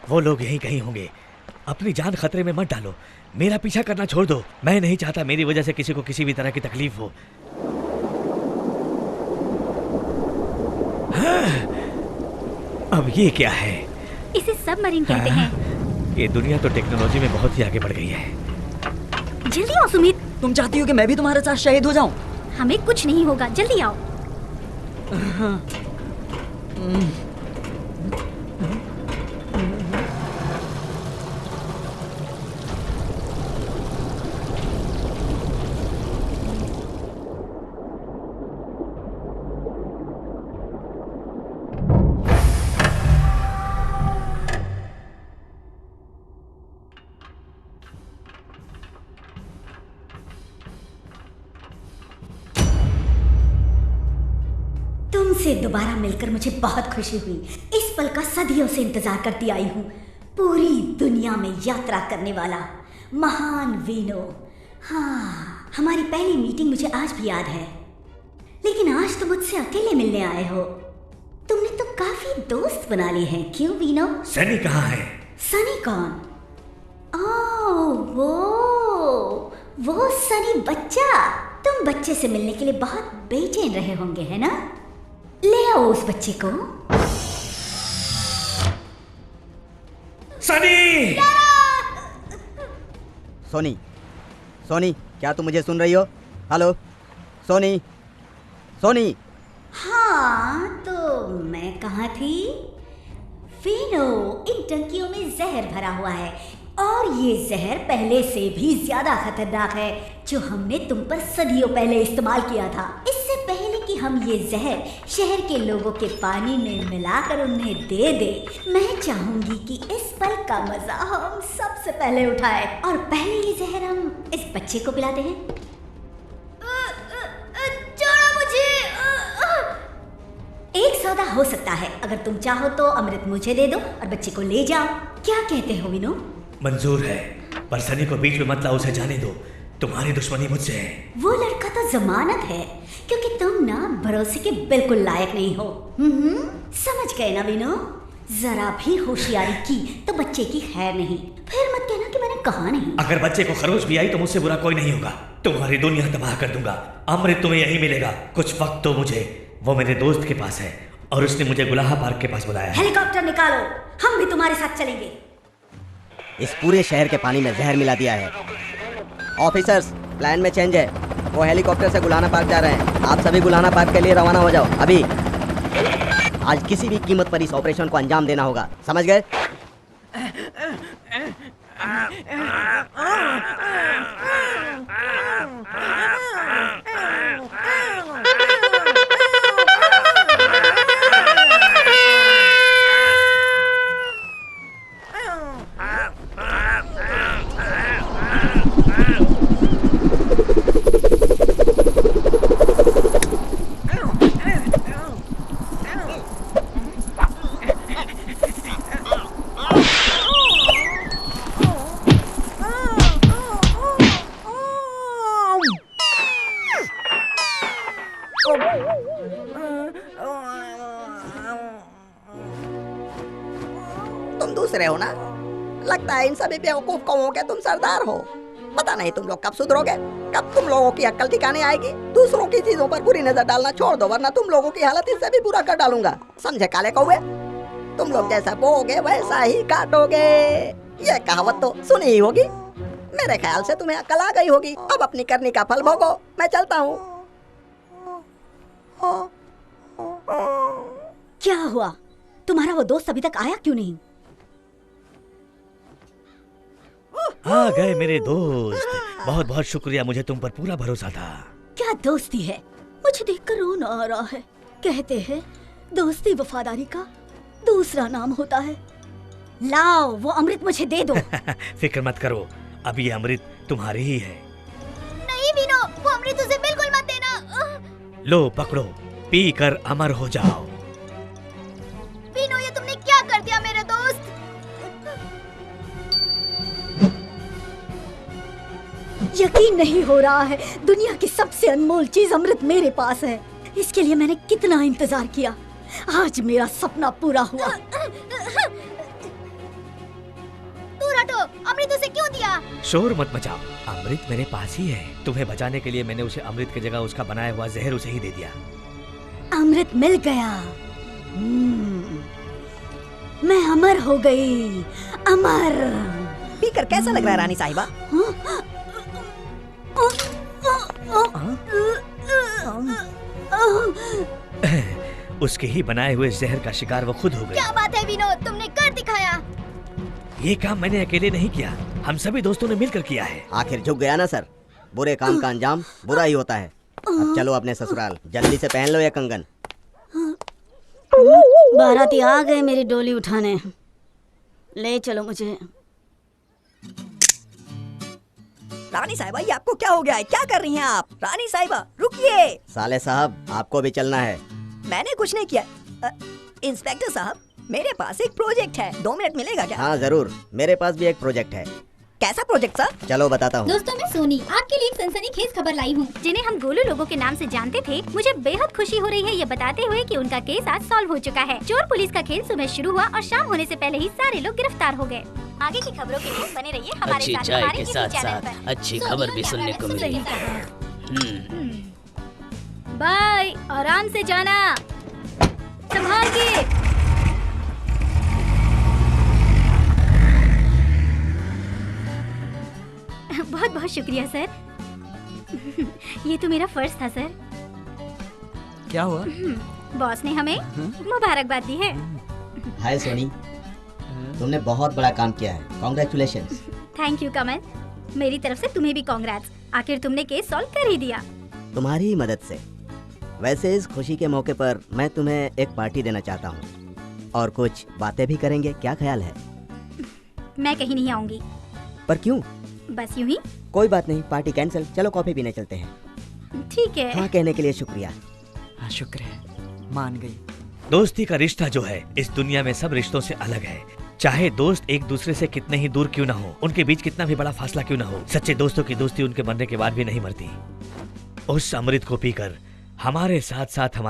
वो लोग यहीं कहीं होंगे। अपनी जान खतरे में मत डालो, मेरा पीछा करना छोड़ दो। मैं नहीं चाहता मेरी वजह से किसी को किसी भी तरह की तकलीफ हो। हाँ, अब ये क्या है? इसे सबमरीन कहते हैं। ये दुनिया तो टेक्नोलॉजी में बहुत ही आगे बढ़ गई है। जल्दी आओ सुमित। तुम चाहती हो कि मैं भी तुम्हारे साथ शहीद हो जाऊं? हमें कुछ नहीं होगा, जल्दी आओ। तुमसे दोबारा मिलकर मुझे बहुत खुशी हुई। इस पल का सदियों से इंतजार करती आई हूँ। पूरी दुनिया में यात्रा करने वाला महान वीनो। हाँ, हमारी पहली मीटिंग मुझे आज भी याद है। लेकिन आज तुम मुझसे अकेले मिलने आए हो। तुमने तो काफी दोस्त बना लिए हैं, क्यों वीनो? सनी कहाँ है? सनी कौन? ओह, वो सनी बच्चा। तुम बच्चे से मिलने के लिए बहुत बेचैन रहे होंगे, है ना? ले आओ उस बच्चे को। सनी! सोनी, सोनी, क्या तुम मुझे सुन रही हो? हेलो, सोनी, सोनी। हाँ, तो मैं कहाँ थी? वीनो, इन टंकियों में जहर भरा हुआ है और ये जहर पहले से भी ज्यादा खतरनाक है, जो हमने तुम पर सदियों पहले इस्तेमाल किया था। इससे पहले कि हम ये जहर शहर के लोगों के पानी में मिलाकर उन्हें दे दे, मैं चाहूंगी कि इस पल का मजा हम सबसे पहले उठाएं और पहले ये जहर हम इस बच्चे को पिलाते हैं। छोड़ो मुझे। एक सौदा हो सकता है। अगर तुम चाहो तो अमृत मुझे दे दो और बच्चे को ले जाओ। क्या कहते हो विनो? मंजूर है, पर सनी को बीच में मत लाओ, उसे जाने दो। तुम्हारी दुश्मनी मुझसे है। वो लड़का तो जमानत है, क्योंकि तुम ना भरोसे के बिल्कुल लायक नहीं हो। समझ गए ना विनो? जरा भी होशियारी की तो बच्चे की खैर नहीं। फिर मत कहना कि मैंने कहा नहीं। अगर बच्चे को खरोच भी आई तो मुझसे बुरा कोई नहीं होगा। तुम्हारी दुनिया तबाह कर दूंगा। अमृत तुम्हें यही मिलेगा। कुछ वक्त तो मुझे, वो मेरे दोस्त के पास है और उसने मुझे गुलाहा पार्क के पास बुलाया है। हेलीकॉप्टर निकालो, हम भी तुम्हारे साथ चलेंगे। इस पूरे शहर के पानी में जहर मिला दिया है। ऑफिसर्स, प्लान में चेंज है। वो हेलीकॉप्टर से गुलाना पार्क जा रहे हैं। आप सभी गुलाना पार्क के लिए रवाना हो जाओ अभी। आज किसी भी कीमत पर इस ऑपरेशन को अंजाम देना होगा, समझ गए? तुम दूसरे हो ना? लगता है इन सभी बेवकूफ कौमों के तुम सरदार हो। पता नहीं तुम लोग कब सुधरोगे, कब तुम लोगों की अक्ल ठिकाने आएगी। दूसरों की चीजों पर बुरी नजर डालना छोड़ दो, वरना तुम लोगों की हालत इससे भी बुरा कर डालूंगा। समझे काले कौवे? तुम लोग जैसा बोओगे वैसा ही काटोगे। ये कहावत तो सुनी ही होगी। मेरे ख्याल से तुम्हें अक्ल आ गई होगी। अब अपनी करनी का फल भोगो। मैं चलता हूँ। क्या हुआ? तुम्हारा वो दोस्त अभी तक आया क्यों नहीं? आ गए मेरे दोस्त। बहुत बहुत शुक्रिया, मुझे तुम पर पूरा भरोसा था। क्या दोस्ती है? मुझे देखकर रोना आ रहा है। कहते हैं दोस्ती वफादारी का दूसरा नाम होता है। लाओ वो अमृत मुझे दे दो। फिक्र मत करो, अब ये अमृत तुम्हारे ही है। नहीं विनो, वो अमृत उसे बिल्कुल मत देना। लो पकड़ो, पी कर अमर हो जाओ। विनो, ये तुमने क्या कर दिया मेरे दोस्त? यकीन नहीं हो रहा है, दुनिया की सबसे अनमोल चीज अमृत मेरे पास है। इसके लिए मैंने कितना इंतजार किया। आज मेरा सपना पूरा हुआ। दूर हटो, शोर मत मचाओ, अमृत मेरे पास ही है। तुम्हें बचाने के लिए मैंने उसे अमृत की जगह उसका बनाया हुआ जहर उसे ही दे दिया। अमृत मिल गया। मैं अमर हो गई, अमर। पीकर कैसा लग रहा है रानी साहिबा? उसके ही बनाए हुए जहर का शिकार वो खुद हो गई। क्या बात है विनोद, तुमने कर दिखाया। ये काम मैंने अकेले नहीं किया, हम सभी दोस्तों ने मिलकर किया है। आखिर झुक गया ना सर, बुरे काम का अंजाम बुरा ही होता है। अब चलो अपने ससुराल, जल्दी से पहन लो ये कंगन। बाराती आ गए मेरी डोली उठाने, ले चलो मुझे। रानी साहिबा, ये आपको क्या हो गया है? क्या कर रही हैं आप? रानी साहिबा रुकिए। साले साहब, आपको भी चलना है। मैंने कुछ नहीं किया। इंस्पेक्टर साहब, मेरे पास एक प्रोजेक्ट है, 2 मिनट मिलेगा क्या? हाँ जरूर, मेरे पास भी एक प्रोजेक्ट है। कैसा प्रोजेक्ट सर? चलो बताता हूँ। दोस्तों, मैं सोनी आपके लिए एक सनसनीखेज खबर लाई हूँ। जिन्हें हम गोलू लोगों के नाम से जानते थे, मुझे बेहद खुशी हो रही है ये बताते हुए कि उनका केस आज सॉल्व हो चुका है। चोर पुलिस का खेल सुबह शुरू हुआ और शाम होने से पहले ही सारे लोग गिरफ्तार हो गए। आगे की खबरों के लिए बने रहिए हमारे अच्छी साथ, चाय हमारे के इसी साथ चैनल साथ पर। अच्छी खबर भी सुनने को मिली। बाय, आराम से जाना, संभाल के। बहुत बहुत शुक्रिया सर। ये तो मेरा फर्ज था सर। क्या हुआ? बॉस ने हमें मुबारकबाद दी है। हाय सोनी, तुमने बहुत बड़ा काम किया है, कॉन्ग्रेचुलेशंस। थैंक यू कमल, मेरी तरफ से तुम्हें भी कॉन्ग्रेट्स। आखिर तुमने केस सॉल्व कर ही दिया। तुम्हारी ही मदद से। वैसे इस खुशी के मौके पर मैं तुम्हें एक पार्टी देना चाहता हूँ और कुछ बातें भी करेंगे, क्या ख्याल है? मैं कहीं नहीं आऊंगी। पर क्यों? बस यूं ही। कोई बात नहीं, पार्टी कैंसिल। चलो कॉफी पीने चलते हैं। ठीक है। हाँ कहने के लिए शुक्रिया। हाँ, शुक्र है, मान गई। दोस्ती का रिश्ता जो है इस दुनिया में सब रिश्तों से अलग है। चाहे दोस्त एक दूसरे से कितने ही दूर क्यों ना हो, उनके बीच कितना भी बड़ा फासला क्यों ना हो, सच्चे दोस्तों की दोस्ती उनके मरने के बाद भी नहीं मरती। उस अमृत को पीकर हमारे साथ साथ हमारे